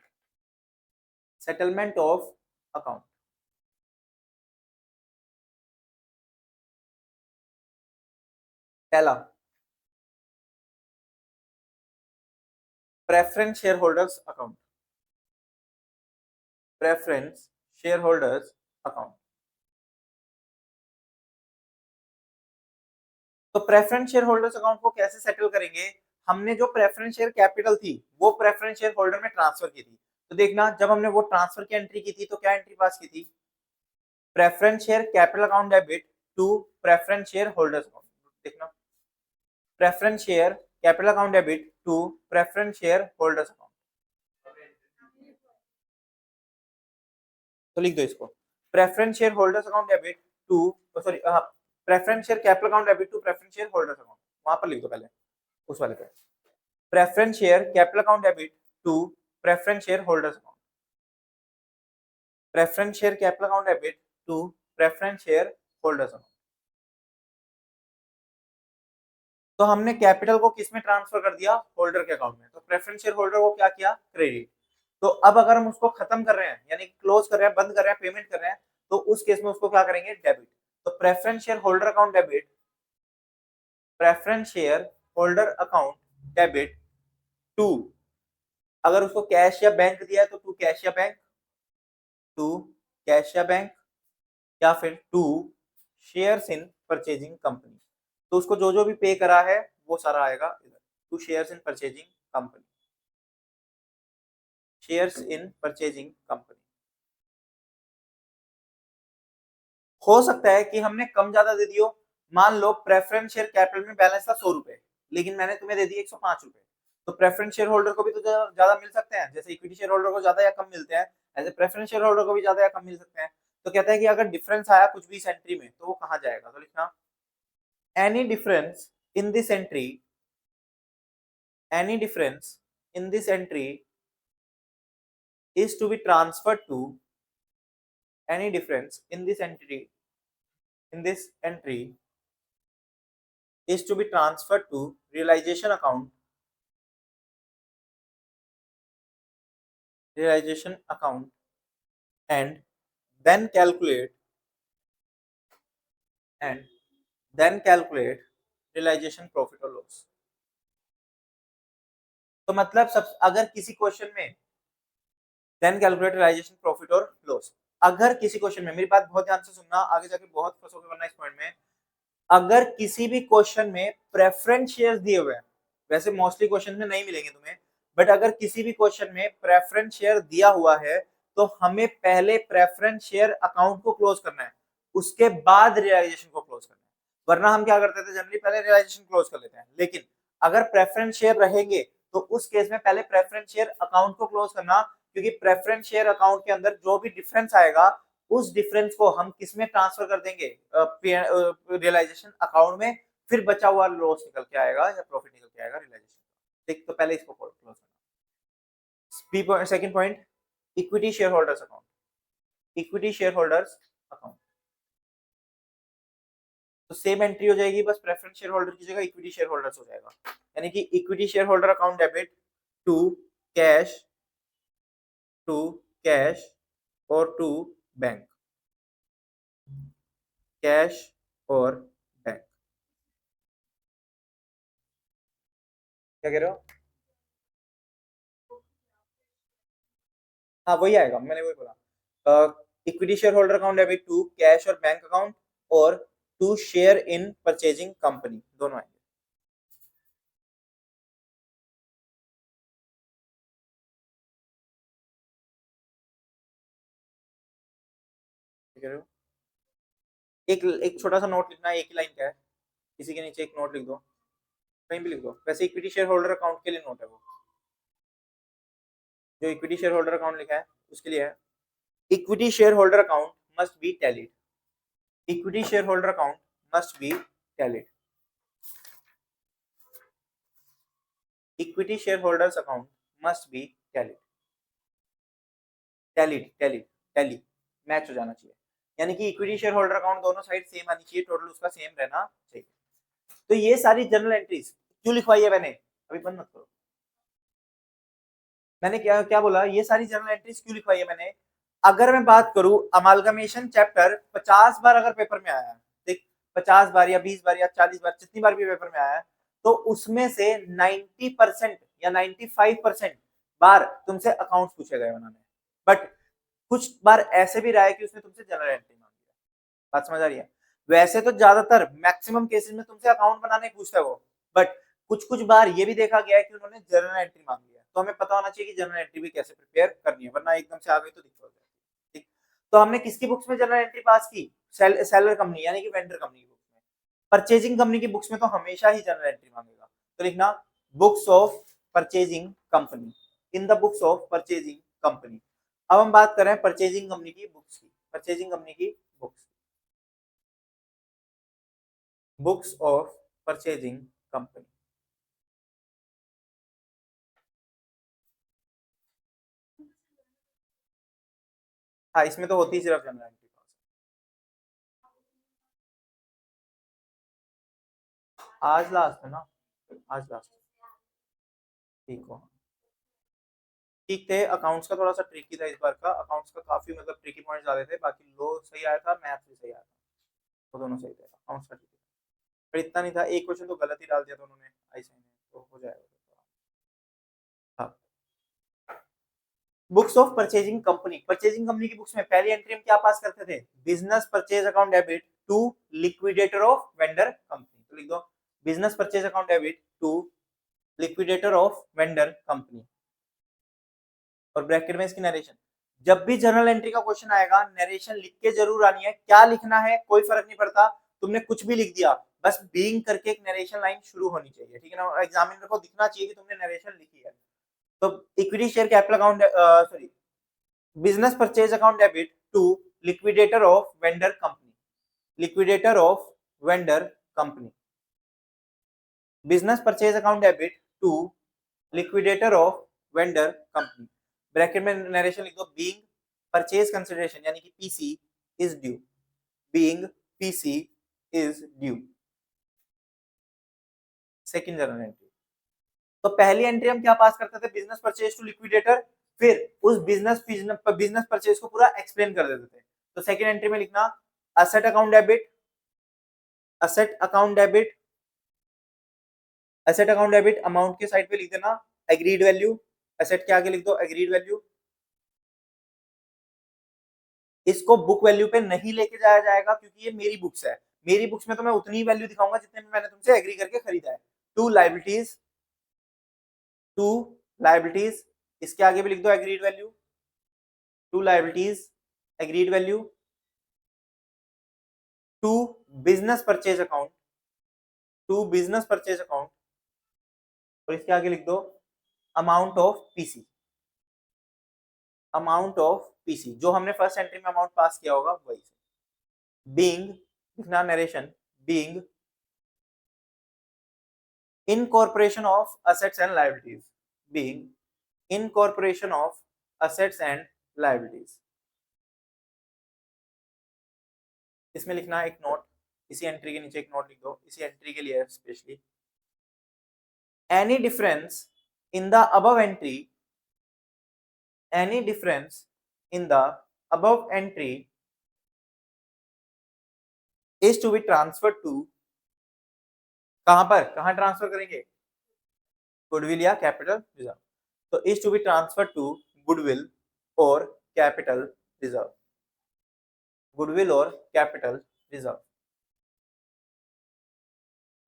settlement of account. पहला, preference share holders account, preference share holders account. तो प्रेफरेंस शेयर होल्डर्स अकाउंट को कैसे सेटल करेंगे? हमने जो प्रेफरेंस शेयर कैपिटल थी वो प्रेफरेंस शेयर होल्डर में ट्रांसफर की थी। तो देखना, जब हमने वो ट्रांसफर की एंट्री की थी तो क्या एंट्री पास की थी? Preference share capital account debit to preference share holders account. देखना, preference share capital account debit to preference share holders account. तो लिख दो इसको, preference share holders account debit to, sorry, preference share capital account debit to preference share holders account, वहां पर लिख दो पहले उस वाले पे, preference share capital account debit to preference share holders account, preference share capital account debit to preference share holders account. तो हमने कैपिटल को किस में ट्रांसफर कर दिया? होल्डर के अकाउंट में। तो प्रेफरेंस शेयर होल्डर को क्या किया? क्रेडिट। तो अब अगर हम उसको खत्म कर रहे हैं, यानी क्लोज कर रहे हैं, बंद कर रहे हैं, पेमेंट कर रहे हैं, तो उस केस में उसको क्या करेंगे? डेबिट। तो preference share holder account debit, preference share holder account debit to, अगर उसको कैश या बैंक दिया है तो टू कैश या बैंक, टू कैश या बैंक, या फिर to shares in purchasing company. तो उसको जो जो भी पे करा है वो सारा आएगा इधर, to shares in purchasing company, shares in purchasing company. हो सकता है कि हमने कम ज्यादा दे दियो, मान लो प्रेफरेंस शेयर कैपिटल में बैलेंस था 100 रुपए, लेकिन मैंने तुम्हें दे दिए 105 रुपए, तो प्रेफरेंस शेयर होल्डर को भी तो ज्यादा मिल सकते हैं, जैसे इक्विटी शेयर होल्डर को ज्यादा या कम मिलते हैं, ऐसे प्रेफरेंस शेयर होल्डर को भी ज्यादा या कम मिल सकते हैं। तो कहता है कि अगर डिफरेंस आया कुछ भी इस एंट्री में तो वो कहाँ जाएगा? तो लिखना, any difference in this entry, any difference in this entry is to be transferred to, any difference in this entry, in this entry is to be transferred to realization account, realization account, and then calculate, and then calculate realization profit or loss। तो मतलब सब, अगर किसी question में then calculate realisation profit और loss, अगर किसी question में, मेरी बात बहुत ध्यान से सुनना, आगे जाके बहुत फंसोगे वरना इस पॉइंट में, अगर किसी भी क्वेश्चन में प्रेफरेंस शेयर्स दिए हुए हैं, वैसे मोस्टली क्वेश्चन में नहीं मिलेंगे तुम्हें, बट अगर किसी भी क्वेश्चन में प्रेफरेंस शेयर दिया हुआ है तो हमें पहले प्रेफरेंस शेयर अकाउंट को क्लोज करना है, उसके बाद रियलाइजेशन को क्लोज करना है। वरना हम क्या करते थे, जनरली पहले रियलाइजेशन क्लोज कर लेते हैं, लेकिन अगर प्रेफरेंस शेयर रहेंगे तो उस केस में पहले प्रेफरेंस शेयर अकाउंट को क्लोज करना, क्योंकि प्रेफरेंस शेयर अकाउंट के अंदर जो भी डिफरेंस आएगा उस डिफरेंस को हम किस में ट्रांसफर कर देंगे? रियलाइजेशन अकाउंट में, फिर बचा हुआ लॉस निकल के आएगा या प्रॉफिट निकल के आएगा रियलाइजेशन। ठीक, तो पहले इसको क्लोज करना। Second point, equity share holders account, equity share holders account. तो सेम एंट्री हो जाएगी, बस प्रेफरेंस शेयर होल्डर की जगह इक्विटी शेयर होल्डर्स हो जाएगा, यानी कि equity share holder account debit to cash, to cash और टू बैंक, कैश और बैंक। क्या कह रहे हो? हाँ वही आएगा, मैंने वही बोला, equity share holder account debit to cash और बैंक अकाउंट, और to share in purchasing company, दोनों आएंगे। ठीक है, एक एक छोटा सा नोट लिखना है, एक ही लाइन का है, इसी के नीचे एक नोट लिख दो, कहीं भी लिख दो। वैसे इक्विटी शेयर होल्डर अकाउंट के लिए नोट है वो, जो इक्विटी शेयर होल्डर अकाउंट लिखा है उसके लिए है। Equity share holder account must be tallied, equity share holder account must be tallied, equity share holders account must be tallied, tallied tallied tally match हो जाना चाहिए, यानी कि इक्विटी शेयर होल्डर अकाउंट दोनों साइड सेम आनी चाहिए, total उसका same रहना चाहिए। तो ये सारी जनरल एंट्रीज क्यों लिखवाई है मैंने, अभी बंद मत करो, मैंने क्या क्या बोला, ये सारी जनरल एंट्रीज क्यों लिखवाई है मैंने। अगर मैं बात करूं अमालगमेशन चैप्टर 50 बार अगर पेपर में आया है, देख 50 बार या 20 बार या 40 बार जितनी बार भी पेपर में आया है, तो उसमें से 90% या 95% बार तुमसे अकाउंट्स पूछे गए उन्होंने, बट कुछ बार ऐसे भी रहा है कि उसने तुमसे जनरल एंट्री मांगी है। बात समझ आ रही है। वैसे तो ज्यादातर मैक्सिमम केसेस में तुमसे अकाउंट बनाने पूछता है वो, बट कुछ कुछ बार ये भी देखा गया है कि उन्होंने जनरल एंट्री मांगी है, तो हमें पता होना चाहिए कि जनरल एंट्री भी कैसे प्रिपेयर करनी है, वरना एकदम से आ गई तो दिक्कत हो जाएगी। ठीक, तो हमने किसकी बुक्स में जनरल एंट्री पास की, सेलर कंपनी यानी कि वेंडर कंपनी की बुक्स में। परचेजिंग कंपनी की बुक्स में तो हमेशा ही जनरल एंट्री मांगेगा, तो लिखना books of purchasing company, in the books of purchasing company. अब हम बात कर रहे हैं परचेजिंग कंपनी की बुक्स की, परचेजिंग कंपनी की books, books of purchasing company. हाँ, इसमें तो होती ही सिर्फ जनरल एंट्री पास। आज लास्ट है ना, आज लास्ट, ठीक हो, ठीक थे। अकाउंट्स का थोड़ा सा ट्रिकी था इस बार का, अकाउंट्स का काफी मतलब ट्रिकी पॉइंट्स आ रहे थे, बाकी लो सही आया था, मैथ्स भी सही आया था, तो दोनों सही थे, अकाउंट्स का ठीक है, पर इतना नहीं था, एक क्वेश्चन तो गलत ही डाल दिया था उन्होंने ऐसे में, तो हो जाएगा। हाँ, books of purchasing company, purchasing company की बुक्स में पहली एंट्री हम क्या पास करते थे, business purchase account debit to liquidator of vendor company, तो लिख दो business purchase account debit to liquidator of vendor company, और ब्रैकेट में इसकी नरेशन। जब भी जर्नल एंट्री का क्वेश्चन आएगा नरेशन लिख के जरूर आनी है, क्या लिखना है कोई फर्क नहीं पड़ता, तुमने कुछ भी लिख दिया, बस बीइंग करके एक नरेशन लाइन शुरू होनी चाहिए, ठीक है ना, एग्जामिनर को दिखना चाहिए कि तुमने नरेशन लिखी है। तो equity share capital account, sorry, business purchase account debit to liquidator of vendor company, liquidator of vendor company, business purchase account debit to liquidator of vendor company, bracket में नरेशन लिख दो बीइंग परचेज कंसिडरेशन यानी कि PC is due, being PC is due, second journal entry. तो पहली entry हम क्या pass करते थे, बिजनेस परचेज टू लिक्विडेटर, फिर उस बिजनेस परचेज को पूरा एक्सप्लेन कर देते थे। तो सेकंड एंट्री में लिखना asset account debit, asset account debit, asset account debit, amount के साइड पे लिख देना एग्रीड वैल्यू, एसेट के आगे लिख दो एग्रीड वैल्यू, इसको बुक वैल्यू पे नहीं लेके जाया जाएगा क्योंकि ये मेरी बुक्स है, मेरी बुक्स में तो मैं उतनी ही वैल्यू दिखाऊंगा जितने में मैंने तुमसे एग्री करके खरीदा है। टू लाइबिलिटीज, टू लाइबिलिटीज, इसके आगे भी लिख दो agreed value, to liabilities agreed value, to business purchase account, to business purchase account, और इसके आगे लिख दो amount of PC, amount of PC, जो हमने फर्स्ट एंट्री में अमाउंट पास किया होगा वही, बीइंग लिखना narration, being incorporation of assets and liabilities, being incorporation of assets and liabilities। इसमें लिखना एक नोट, इसी एंट्री के नीचे एक नोट लिख दो, इसी एंट्री के लिए specially, any difference in the above entry, any difference in the above entry is to be transferred to, कहां पर, कहां ट्रांसफर करेंगे, गुडविल या कैपिटल रिजर्व, तो is to be transfer to goodwill और कैपिटल रिजर्व, गुडविल और capital reserve,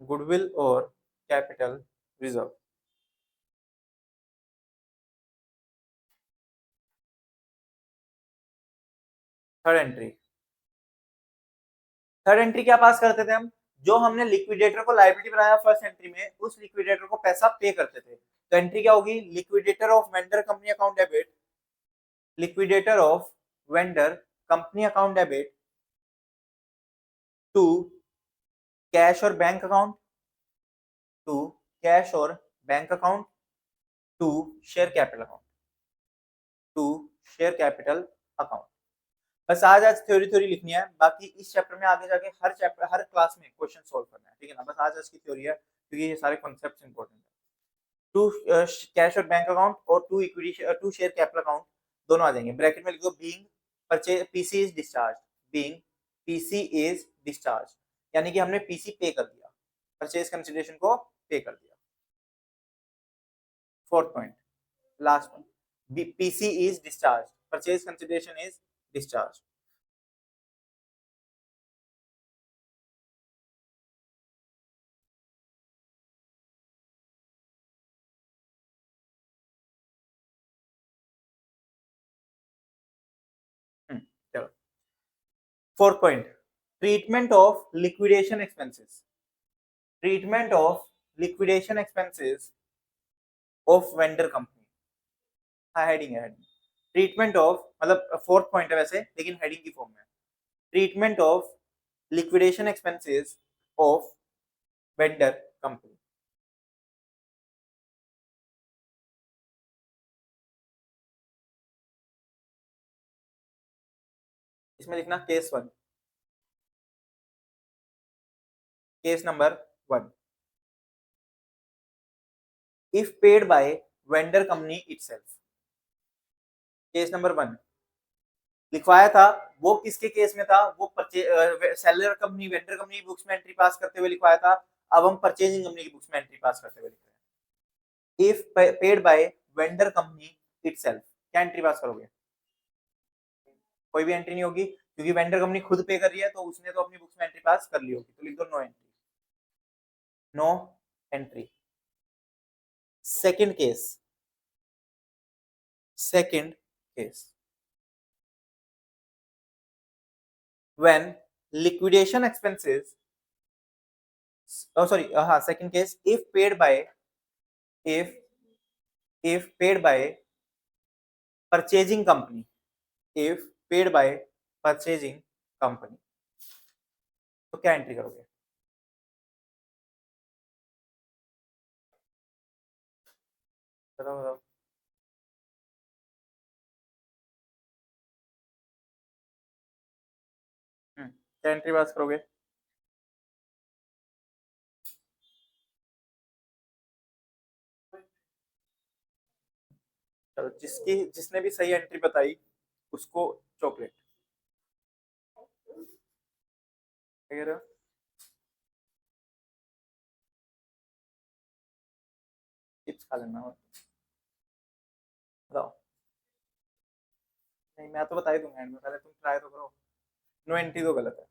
goodwill और capital reserve. Third entry, third entry क्या पास करते थे हम, जो हमने लिक्विडेटर को लायबिलिटी बनाया फर्स्ट एंट्री में, उस लिक्विडेटर को पैसा पे करते थे। तो एंट्री क्या होगी, liquidator of vendor company account debit, liquidator of vendor company account debit to cash और बैंक अकाउंट, टू कैश और bank account, to share capital account, to share capital account. बस आज थ्योरी लिखनी है, बाकी इस चैप्टर में आगे जाके हर क्लास में क्वेश्चन सोल्व करना है, ठीक है ना। बस आज की थ्योरी है, क्योंकि ये सारे कॉन्सेप्ट्स इंपॉर्टेंट है। टू कैश और बैंक अकाउंट और to equity to share capital account दोनों आ जाएंगे। ब्रैकेट में लिख दो being purchase PC is discharge, being PC is discharge, यानी कि हमने पीसी पे कर दिया, परचेज कंसिडरेशन को पे कर दिया। Fourth point, last point, PC is discharge, purchase consideration is discharge. चलो fourth point, treatment of liquidation expenses, treatment of liquidation expenses of vendor company. हाँ हेडिंग है, हेडिंग ट्रीटमेंट ऑफ, मतलब fourth point है वैसे, लेकिन heading की form में। Treatment of liquidation expenses of vendor company. इसमें लिखना case 1, case number 1, if paid by vendor company itself. Case number 1 लिखवाया था, वो किसके केस में था, वो सेलर कंपनी वेंडर कंपनी की बुक्स में एंट्री पास करते हुए लिखवाया था। अब हम परचेजिंग कंपनी की बुक्स में एंट्री पास करते हुए लिख रहे हैं। If paid by vendor company itself, क्या एंट्री पास करोगे, कोई भी एंट्री नहीं होगी, क्योंकि वेंडर कंपनी खुद पे कर रही है, तो उसने तो अपनी बुक्स में एंट्री पास कर ली होगी, तो लिख दो no entry, no entry. Second case, second case, when liquidation expenses, oh sorry, हाँ second case, if paid by, if paid by purchasing company, if paid by purchasing company, तो क्या एंट्री करोगे, बताओ बताओ। क्या एंट्री पास करोगे, चलो जिसने भी सही एंट्री बताई उसको चॉकलेट, कह रहे हो, चिप्स खा लेना, बताओ। नहीं मैं तो बता ही दूंगा एंड में, पहले तुम ट्राई तो करो। नो एंट्री तो गलत है।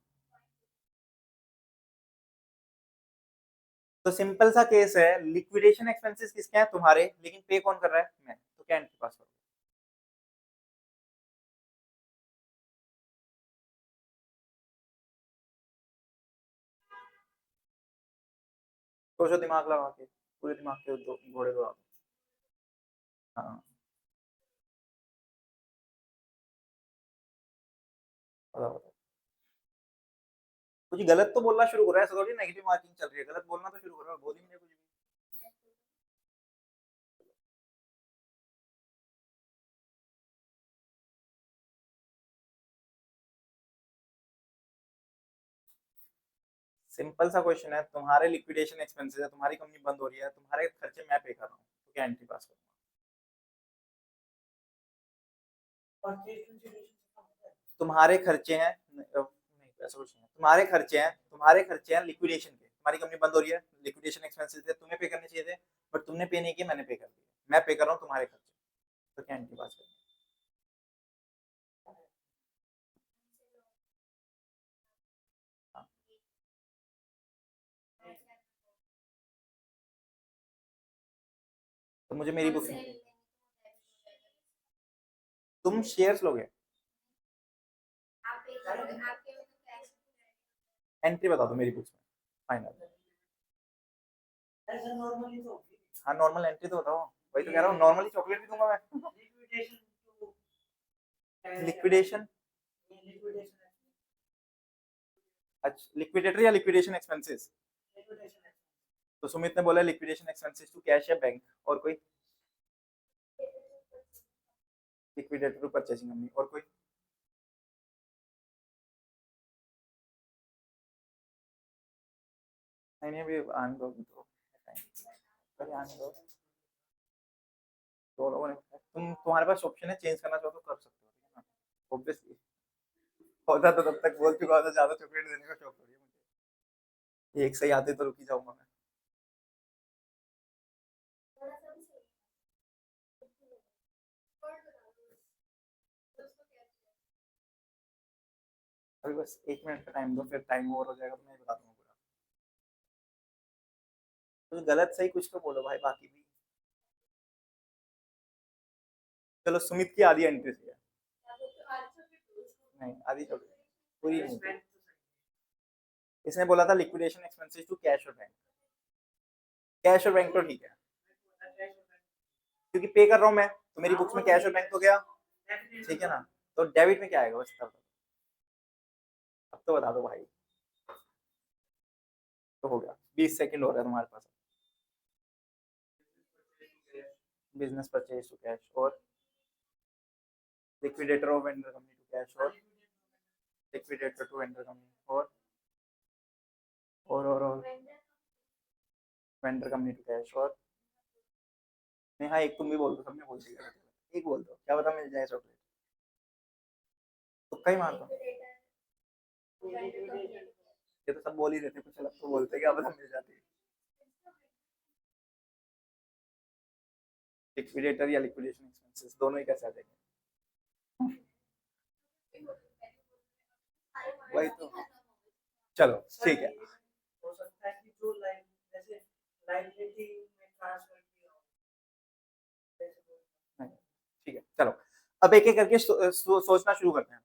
तो सिंपल सा केस है, लिक्विडेशन एक्सपेंसेस किसके हैं, तुम्हारे, लेकिन पे कौन कर रहा है, मैं, तो क्या एंट्री पास करो, सोचो दिमाग लगा के, पूरे दिमाग के दो घोड़े दौड़ा दो। हाँ बताओ बताओ। कुछ गलत तो बोलना शुरू करो, ऐसा थोड़ी नेगेटिव मार्किंग चल रही है, गलत बोलना तो शुरू करो, बोल ही नहीं कुछ भी। सिंपल सा क्वेश्चन है, तुम्हारे लिक्विडेशन एक्सपेंसेस है, तुम्हारी कंपनी बंद हो रही है, तुम्हारे खर्चे मैं पे कर रहा हूँ, तो क्या एंट्री पास करूंगा, तुम्हारे खर्चे हैं, नहीं ऐसा कुछ नहीं है, तुम्हारे खर्चे हैं लिक्विडेशन के, तुम्हारी कंपनी बंद हो रही है, लिक्विडेशन एक्सपेंसेस थे, तुम्हें पे करने चाहिए थे, बट तुमने पे नहीं किए, मैंने पे कर दिया, मैं पे कर रहा हूँ तुम्हारे खर्चे, तो क्या एंट्री पास करूंगा। हाँ, तो मुझे मेरी बुक, तुम शेयर्स लोगे, एंट्री बता दो मेरी बुक्स में, फाइनल। हाँ नॉर्मल एंट्री तो बताओ, वही तो कह रहा हूँ, नॉर्मली चॉकलेट भी दूंगा मैं। लिक्विडेशन, अच्छा लिक्विडेटर या लिक्विडेशन एक्सपेंसेस? तो सुमित ने बोला लिक्विडेशन एक्सपेंसेस टू कैश या बैंक, और कोई? लिक्विडेटर टू परचेसिंग कंपनी, और कोई? नहीं नहीं अभी आने दो, अभी तो पहले आने दो। दो लोगों ने, तुम्हारे पास ऑप्शन है चेंज करना चाहो तो कर सकते हो, ठीक है ना, ऑब्वियसली। होता तो तब तक बोल चुका होता, ज्यादा चॉकलेट देने का शौक थोड़ी है मुझे, एक सही आते तो रुक ही जाऊंगा मैं। अभी बस 1 मिनट का टाइम दो, फिर टाइम ओवर हो जाएगा तो मैं बता दूंगा पूरा। कुछ गलत सही कुछ तो बोलो भाई, बाकी भी। चलो सुमित की आधी एंट्री थी, नहीं आधी चॉकलेट पूरी नहीं थी। इसने बोला था लिक्विडेशन एक्सपेंसेस टू कैश और बैंक, कैश और बैंक तो ठीक है, क्योंकि पे कर रहा हूँ मैं तो मेरी बुक्स में कैश और बैंक तो गया, ठीक है ना। तो डेबिट में क्या आएगा बस तब, अब तो बता दो भाई। तो हो गया, 20 सेकंड हो रहा है तुम्हारे पास। बिजनेस परचेज टू कैश, और liquidator of vendor company to cash, और लिक्विडेटर टू वेंडर कंपनी, और वेंडर कंपनी टू कैश, और नहीं हाँ एक तुम भी बोल दो, सबने बोल दिया, एक बोल दो, क्या पता मिल जाए चॉकलेट, तुक्का ही मार दो। ये तो सब बोल ही देते, कुछ अलग तो बोलते, क्या पता मिल जाती। लिक्विडेटर या लिक्विडेशन एक्सपेंसेस दोनों ही कैसे आ जाएंगे? वही तो, चलो ठीक है। हो सकता है कि जो लाइन जैसे लाइबिलिटी में ट्रांसफर किया हो, ठीक है चलो। अब एक एक करके सोचना शुरू करते हैं।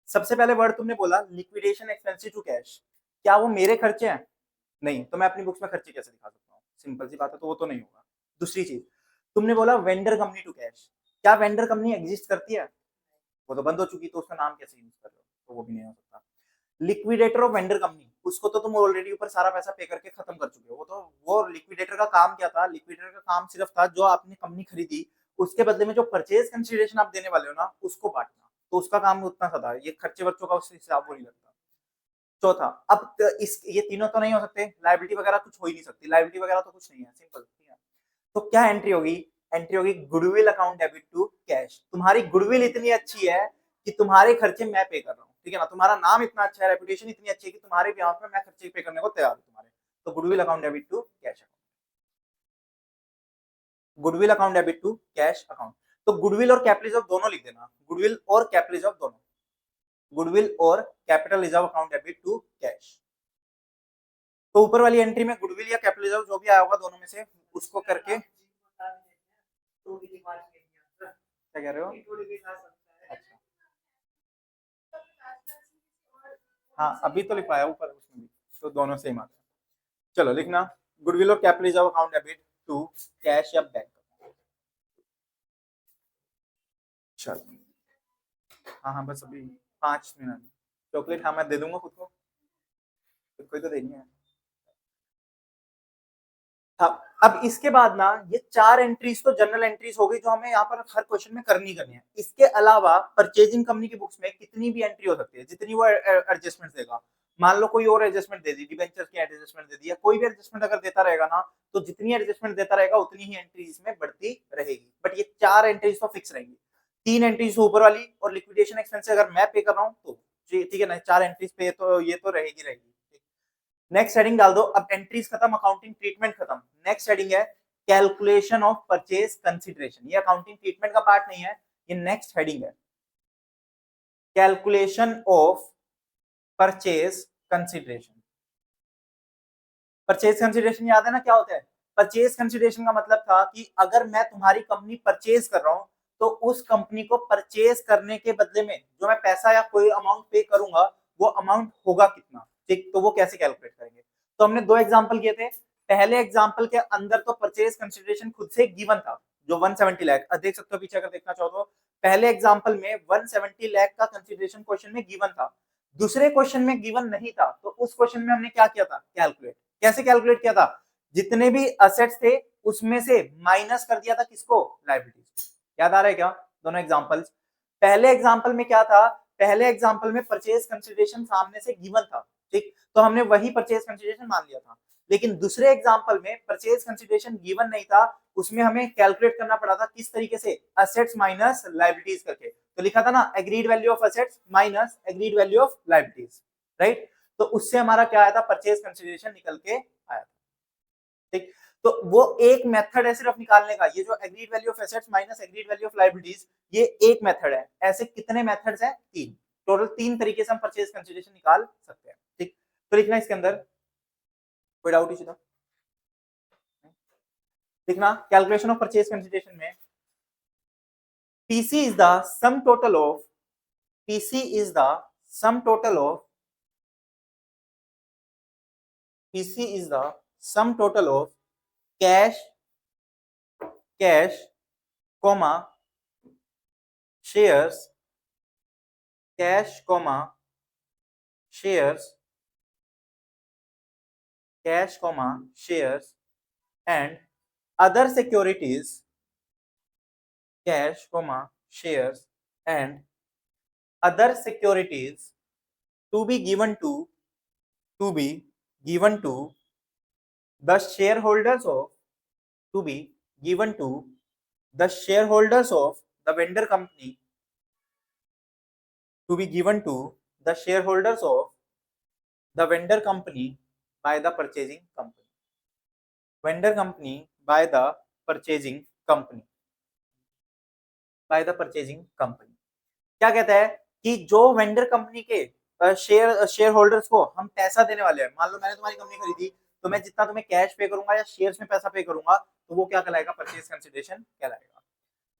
सबसे पहले वर्ड तुमने बोला लिक्विडेशन एक्सपेंसिव टू कैश, क्या वो मेरे खर्चे हैं? नहीं, तो मैं अपनी बुक्स में खर्चे कैसे दिखा सकता हूँ? सिंपल सी बात है, तो वो तो नहीं होगा। दूसरी चीज, तुमने बोला वेंडर कंपनी टू कैश, क्या वेंडर कंपनी एग्जिस्ट करती है? वो तो बंद हो चुकी, तो उसका नाम कैसे यूज कर रहे हो? तो वो भी नहीं हो सकता। लिक्विडेटर ऑफ वेंडर कंपनी, उसको तो तुम ऑलरेडी ऊपर सारा पैसा पे करके खत्म कर चुके हो, वो तो, वो लिक्विडेटर का काम क्या था? लिक्विडेटर का काम सिर्फ था जो आपने कंपनी खरीदी उसके बदले में जो परचेज कंसिडरेशन आप देने वाले हो ना, उसको बांटना, तो उसका काम उतना सा था, ये खर्चे वर्चों का उससे हिसाब वो नहीं लगता। चौथा, अब इस ये तीनों तो नहीं हो सकते, लाइबिलिटी वगैरह कुछ हो ही नहीं सकती, लाइबिलिटी वगैरह तो कुछ नहीं है, सिंपल, ठीक है। तो क्या एंट्री होगी? एंट्री होगी goodwill account debit to cash. तुम्हारी गुडविल इतनी अच्छी है कि तुम्हारे खर्चे मैं पे कर रहा हूँ, ठीक है ना, तुम्हारा नाम इतना अच्छा है, रेपुटेशन इतनी अच्छी है कि तुम्हारे बिहाफ में मैं खर्चे पे करने को तैयार हूँ तुम्हारे, तो goodwill account debit to cash, goodwill account debit to cash account. तो गुडविल और कैपिटल रिजर्व दोनों लिख देना, गुडविल और कैपिटल रिजर्व दोनों, गुडविल और capital reserve account debit to cash. तो ऊपर वाली एंट्री में गुडविल या कैपिटल रिजर्व जो भी आया होगा दोनों में से उसको करके, क्या कह रहे हो? अच्छा हाँ अभी तो लिखवाया ऊपर उसमें भी, तो दोनों सेम आता है। चलो लिखना, गुडविल और capital reserve account debit to cash या बैंक। चलो हाँ हाँ बस अभी 5 मिनट। चॉकलेट हाँ मैं दे दूंगा खुद को, खुद को ही तो देनी है। हाँ, अब इसके बाद ना ये 4 एंट्रीज तो जनरल एंट्रीज हो गई जो हमें यहाँ पर हर क्वेश्चन में करनी है। इसके अलावा परचेजिंग कंपनी की बुक्स में कितनी भी एंट्री हो सकती है, जितनी वो एडजस्टमेंट देगा। मान लो कोई और एडजस्टमेंट दे दी, डिबेंचर की एडजस्टमेंट दे दिया, कोई भी एडजस्टमेंट अगर देता रहेगा ना, तो जितनी एडजस्टमेंट देता रहेगा उतनी ही एंट्रीज इसमें बढ़ती रहेगी, बट ये 4 एंट्रीज तो फिक्स रहेंगी। 3 एंट्रीज ऊपर वाली और लिक्विडेशन एक्सपेंस अगर मैं पे कर रहा हूँ तो ठीक है ना, 4 एंट्रीज पे तो ये तो रहेगी रहेगी। नेक्स्ट हेडिंग डाल दो, अब एंट्रीज खत्म, अकाउंटिंग ट्रीटमेंट खत्म। नेक्स्ट हेडिंग है कैलकुलेशन ऑफ परचेज कंसिडरेशन, ये अकाउंटिंग ट्रीटमेंट का पार्ट नहीं है, ये नेक्स्ट हेडिंग है, calculation of purchase consideration. Purchase consideration याद है ना क्या होता है? परचेज कंसिडरेशन का मतलब था कि अगर मैं तुम्हारी कंपनी परचेज कर रहा हूं तो उस कंपनी को परचेज करने के बदले में जो मैं पैसा या कोई अमाउंट पे करूंगा वो अमाउंट होगा कितना, ठीक, तो वो कैसे कैलकुलेट करेंगे? तो हमने दो एग्जांपल किए थे। पहले एग्जांपल के अंदर तो परचेज कंसीडरेशन खुद से गिवन था, जो 170 लाख, देख सकते हो पीछे अगर देखना चाहो तो। पहले एग्जांपल में 170 लाख का कंसीडरेशन क्वेश्चन में गिवन था। दूसरे क्वेश्चन में गिवन नहीं था, तो उस क्वेश्चन में हमने क्या किया था, कैलकुलेट। कैसे कैलकुलेट किया था, जितने भी असेट्स थे उसमें से माइनस कर दिया था किसको, लायबिलिटीज। याद आ रहा है क्या दोनों एग्जांपल्स। पहले एग्जांपल में क्या था, पहले एग्जांपल में परचेज कंसीडरेशन सामने से गिवन था, ठीक, तो हमने वही परचेज कंसीडरेशन मान लिया था। लेकिन दूसरे एग्जांपल में परचेज कंसीडरेशन गिवन नहीं था, उसमें हमें कैलकुलेट करना पड़ा था किस तरीके से, असेट्स माइनस लायबिलिटीज करके। तो लिखा था ना, agreed value of assets minus agreed value of liabilities, right. तो उससे हमारा क्या आया था, परचेज कंसीडरेशन निकल के आया था, ठीक। तो वो एक मेथड है सिर्फ निकालने का, ये जो agreed value of assets minus agreed value of liabilities, ये एक मेथड है। ऐसे कितने मेथड्स हैं, तीन, टोटल तीन तरीके से हम परचेज कंसीडरेशन निकाल सकते हैं, ठीक। तो लिखना इसके अंदर, कोई डाउट इसी का लिखना, कैलकुलेशन ऑफ परचेज कंसीडरेशन में PC is the sum total of PC is the sum total of PC is the sum total of cash comma shares cash comma shares cash comma shares and other securities cash comma shares and other securities to be given to the shareholders of to be given to the shareholders of the vendor company to be given to the shareholders of the vendor company by the purchasing company, vendor company by the purchasing company by the purchasing company। क्या कहता है कि जो vendor company के share holders को हम पैसा देने वाले हैं, मान लो मैंने तुम्हारी कंपनी खरीदी, तो मैं जितना तुम्हें कैश पे करूंगा या शेयर्स में पैसा पे करूंगा, तो वो क्या कहलाएगा, परचेज कंसीडरेशन कहलाएगा।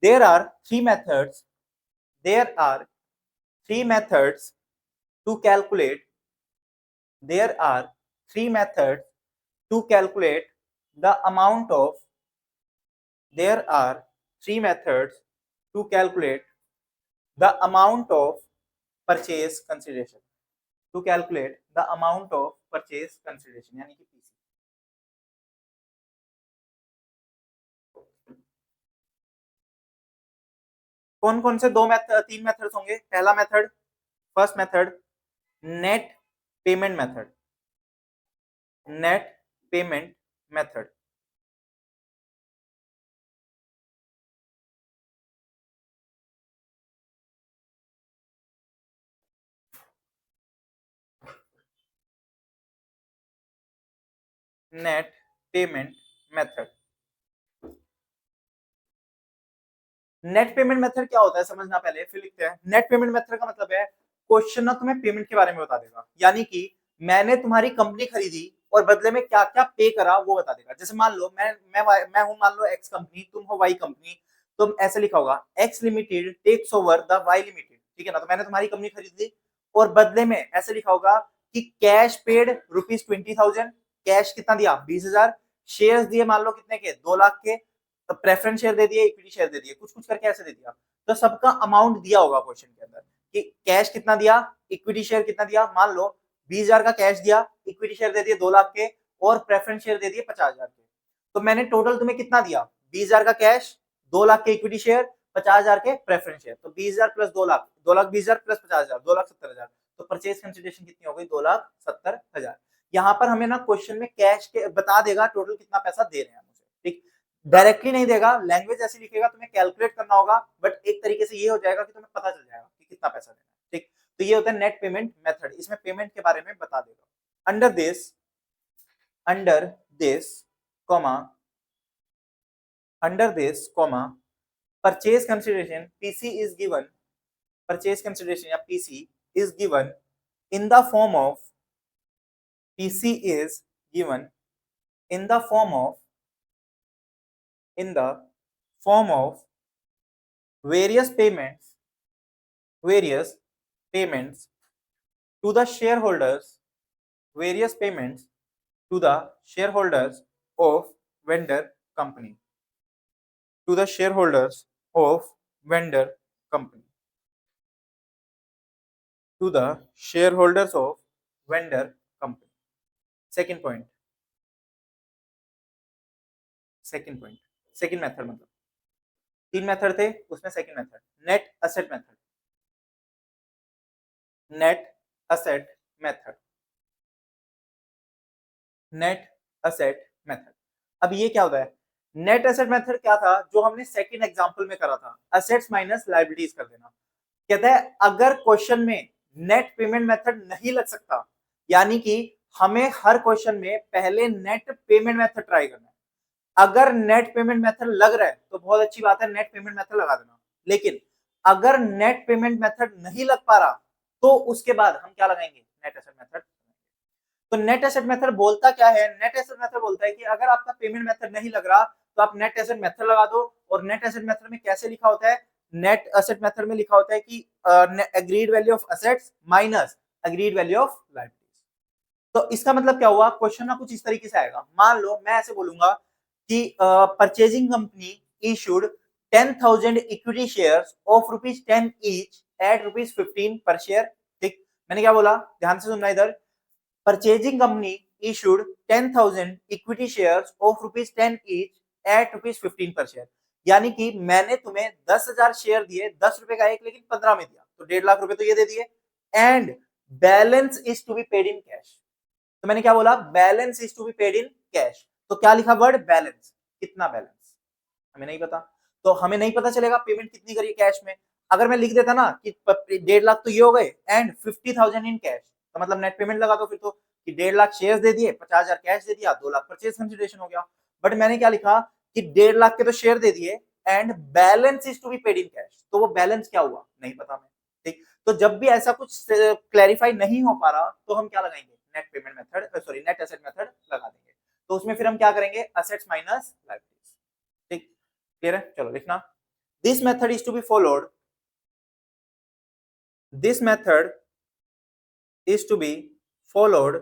There are three methods there are three methods to calculate there are three methods to calculate the amount of there are three methods to calculate the amount of purchase consideration to calculate the amount of purchase consideration यानी कि PC. कौन कौन से दो method, तीन methods होंगे। पहला method, first method, net payment method, net payment method. Net payment method. Net payment method क्या होता है समझना पहले, फिर लिखते हैं। नेट पेमेंट मेथड का मतलब है क्वेश्चन ना तुम्हें पेमेंट के बारे में बता देगा, यानी कि मैंने तुम्हारी कंपनी खरीदी और बदले में क्या क्या पे करा वो बता देगा। जैसे मान लो मैं हूं, मान लो एक्स कंपनी, तुम हो वाई कंपनी, तो ऐसे लिखा होगा X limited takes over the Y limited, ठीक है ना। तो मैंने तुम्हारी कंपनी खरीदी और बदले में ऐसे लिखा होगा कि कैश पेड ₹20,000, कैश कितना दिया 20,000, शेयर्स दिए मान लो कितने के 2 लाख के, तो प्रेफरेंस शेयर दे दिए, इक्विटी शेयर दे दिए, कुछ कुछ करके ऐसे दे दिया। तो सबका अमाउंट दिया होगा क्वेश्चन के अंदर कि कैश कितना दिया, इक्विटी शेयर कितना दिया। मान लो 20,000 का कैश दिया, इक्विटी शेयर दे दिए 2 लाख के और प्रेफरेंस शेयर दे दिए 50,000 के। तो मैंने टोटल तुम्हें कितना दिया, 20,000 का कैश, 2 लाख के इक्विटी शेयर, 50,000 के प्रेफरेंस शेयर। तो 20,000 प्लस 2 लाख, 2,20,000 प्लस 50,000, 2,70,000। तो परचेज कंसीडरेशन कितनी हो गई, 2,70,000। यहाँ पर हमें ना क्वेश्चन में कैश के बता देगा टोटल कितना पैसा दे रहे हैं मुझे, ठीक। डायरेक्टली नहीं देगा, लैंग्वेज ऐसी लिखेगा, तुम्हें कैलकुलेट करना होगा, बट एक तरीके से ये हो जाएगा कि तुम्हें पता चल जाएगा कि कितना पैसा देना है, ठीक। तो ये होता है नेट पेमेंट मेथड, इसमें पेमेंट के बारे में बता देगा। Under this comma purchase consideration PC is given, purchase consideration या PC is given in the form of PC is given in the form of various payments to the shareholders, various payments to the shareholders of vendor company, to the shareholders of vendor company, to the shareholders of vendor company. Second point, second method, मतलब तीन method थे उसमें second method, net asset method, net asset method, net asset method. अब ये क्या होता है, net asset method क्या था जो हमने सेकंड एग्जांपल में करा था, असेट्स माइनस लायबिलिटीज कर देना। कहता है अगर क्वेश्चन में नेट पेमेंट मेथड नहीं लग सकता, यानी कि हमें हर क्वेश्चन में पहले नेट पेमेंट मेथड ट्राई करना है। अगर नेट पेमेंट मेथड लग रहा है तो बहुत अच्छी बात है, नेट पेमेंट मेथड लगा देना। लेकिन अगर नेट पेमेंट मेथड नहीं लग पा रहा तो उसके बाद हम क्या लगाएंगे, नेट एसेट मेथड। तो नेट एसेट मेथड बोलता क्या है, नेट एसेट मेथड बोलता है कि अगर आपका पेमेंट मेथड नहीं लग रहा तो आप नेट एसेट मेथड लगा दो। और नेट एसेट मेथड में कैसे लिखा होता है, नेट एसेट मेथड में लिखा होता है कि agreed value of assets minus agreed value of liabilities. तो इसका मतलब क्या हुआ, क्वेश्चन ना कुछ इस तरीके से आएगा। मान लो मैं ऐसे बोलूंगा कि purchasing company issued 10,000 equity shares of ₹10 each eight ₹15 पर शेयर। ठीक, मैंने क्या बोला, ध्यान से सुनना इधर। Purchasing company issued 10,000 equity shares of ₹10 each eight ₹15 पर शेयर। यानी कि मैंने तुम्हें 10,000 शेयर दिए, 10 रुपए का एक, लेकिन 15 में दिया, तो 1.5 लाख रुपए तो ये दे दिए। And balance is to be paid in cash. तो मैंने क्या बोला, balance is to be paid in cash. तो क्या लिखा वर्ड बैलेंस, कितना बैलेंस हमें नहीं पता, तो हमें नहीं पता चलेगा पेमेंट कितनी करी कैश में। अगर मैं लिख देता ना कि 1.5 लाख तो ये हो गए एंड 50,000 इन कैश, तो मतलब नेट पेमेंट लगा दो फिर तो, कि 1.5 लाख शेयर्स दे दिए, 50,000 कैश दे दिया, 2 लाख परचेज कंसिडरेशन हो गया। बट मैंने क्या लिखा कि 1.5 लाख के तो शेयर दे दिए and balance is to be paid in cash, तो वो बैलेंस क्या हुआ नहीं पता हमें। ठीक, तो जब भी ऐसा कुछ क्लैरिफाई नहीं हो पा रहा तो हम क्या लगाएंगे, net payment method, sorry net asset method लगा देंगे। तो उसमें फिर हम क्या करेंगे, असेट्स माइनस लायबिलिटीज। ठीक, क्लियर है, चलो लिखना। This method is to be followed, this method is to be followed,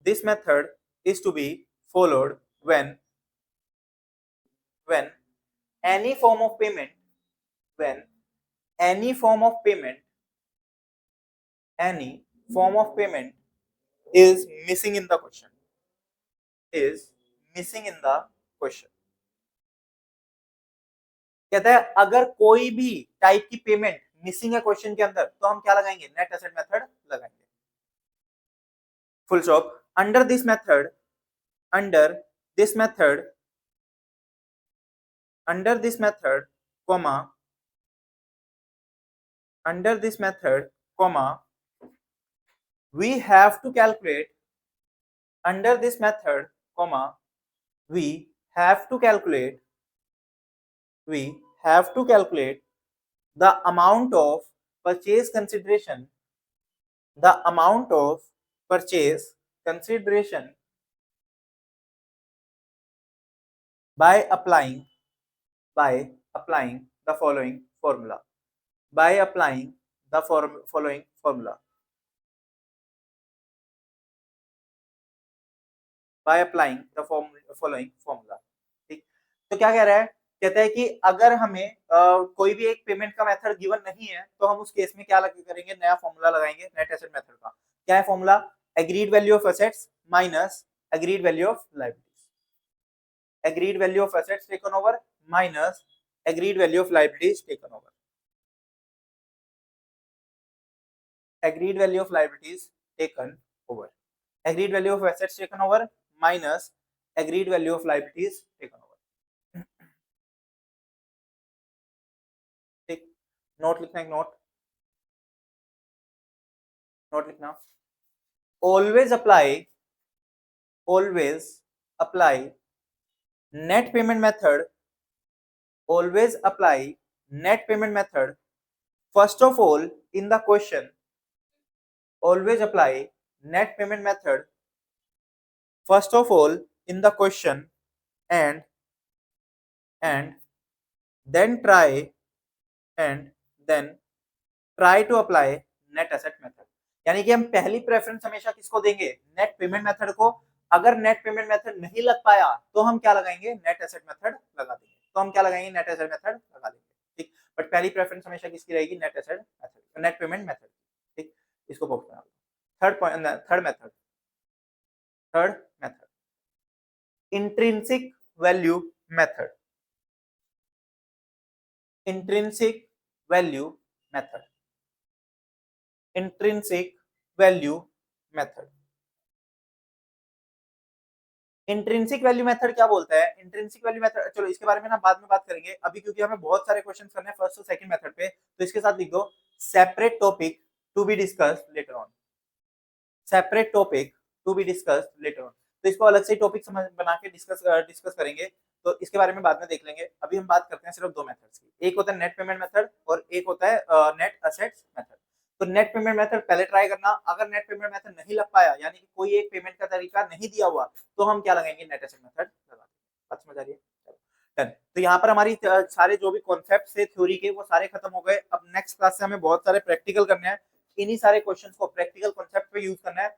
this method is to be followed when any form of payment, when any form of payment, any form of payment is missing in the question, is missing in the question। कहता है अगर कोई भी type की payment missing है question के अंदर तो हम क्या लगाएंगे, नेट एसेट मेथड लगाएंगे। Full stop. Under this method, under this method, under this method, comma, under this method, comma, we have to calculate, under this method, comma, we have to calculate, we have to calculate the amount of purchase consideration, the amount of purchase consideration by applying the following formula, by applying the following formula, by applying the following formula। ठीक, तो क्या कह रहा है, कहता है कि अगर हमें कोई भी एक पेमेंट का मेथड गिवन नहीं है तो हम उस केस में क्या करेंगे, नया फॉर्मूला लगाएंगे नेट एसेट मेथड का। क्या है formula, agreed value of assets minus agreed value of liabilities, agreed value of assets taken over minus agreed value of liabilities taken over, agreed value of liabilities taken over, agreed value of assets taken over minus agreed value of liabilities taken over। ठीक, note लिखना, एक note लिखना। always apply net payment method, always apply net payment method first of all in the question, always apply net payment method first of all in the question and then try to apply net asset method। यानी कि हम पहली preference हमेशा किसको देंगे, net payment method को। अगर net payment method नहीं लग पाया तो हम क्या लगाएंगे, नेट एसेट मेथड लगा देंगे। तो हम क्या लगाएंगे, नेट एसेट मेथड लगा देंगे। ठीक, बट पहली प्रेफरेंस हमेशा किसकी रहेगी, net asset method, net payment method. ठीक, इसको फोकस करना। Third point, third method intrinsic value method. Intrinsic value method, intrinsic value method. Intrinsic value method क्या बोलता है, इंट्रिंसिक वैल्यू मेथड, चलो इसके बारे में ना बाद में बात करेंगे। अभी क्योंकि हमें बहुत सारे क्वेश्चन करने हैं फर्स्ट और सेकंड मेथड पे, तो इसके साथ लिख दो separate topic to be discussed later on. Separate topic to be discussed later on. तो इसको अलग से टॉपिक समझ बना के डिस्कस करेंगे। तो इसके बारे में बाद में देख लेंगे। अभी हम बात करते हैं सिर्फ दो मेथड्स की, एक होता है नेट पेमेंट मेथड और एक होता है नेट असेट्स मेथड। तो नेट पेमेंट मेथड पहले ट्राई करना। अगर नेट पेमेंट मेथड नहीं लग पाया, यानी कि कोई एक पेमेंट का तरीका नहीं दिया हुआ, तो हम क्या लगाएंगे, नेट एसेट मेथड लगा देंगे। बात समझ आ रही है? डन। तो यहाँ पर हमारी सारे जो भी कॉन्सेप्ट थे थ्योरी के वो सारे खत्म हो गए। अब नेक्स्ट क्लास से हमें बहुत सारे प्रैक्टिकल करने हैं। इन्हीं सारे क्वेश्चंस को प्रैक्टिकल कॉन्सेप्ट पे यूज करना है।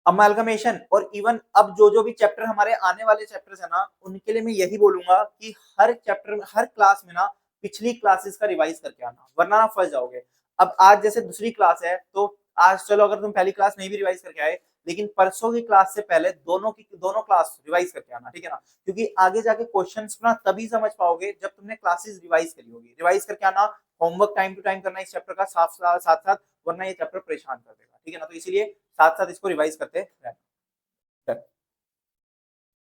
अमालगमेशन और इवन अब जो जो भी चैप्टर हमारे आने वाले चैप्टर्स है ना, उनके लिए मैं यही बोलूंगा कि हर चैप्टर में, हर क्लास में ना पिछली क्लासेस का रिवाइज करके आना, वरना ना फंस जाओगे। अब आज जैसे दूसरी क्लास है, तो आज चलो अगर तुम पहली क्लास नहीं भी रिवाइज करके आए, लेकिन परसों की क्लास से पहले दोनों क्लास रिवाइज करके आना, ठीक है ना। क्योंकि आगे जाके क्वेश्चंस ना तभी समझ पाओगे जब तुमने क्लासेस रिवाइज करी होगी। रिवाइज करके आना, होमवर्क टाइम टू टाइम करना इस चैप्टर का साथ साथ, वरना ये चैप्टर परेशान कर देगा, ठीक है ना। तो इसीलिए साथ साथ इसको रिवाइज करते रहना।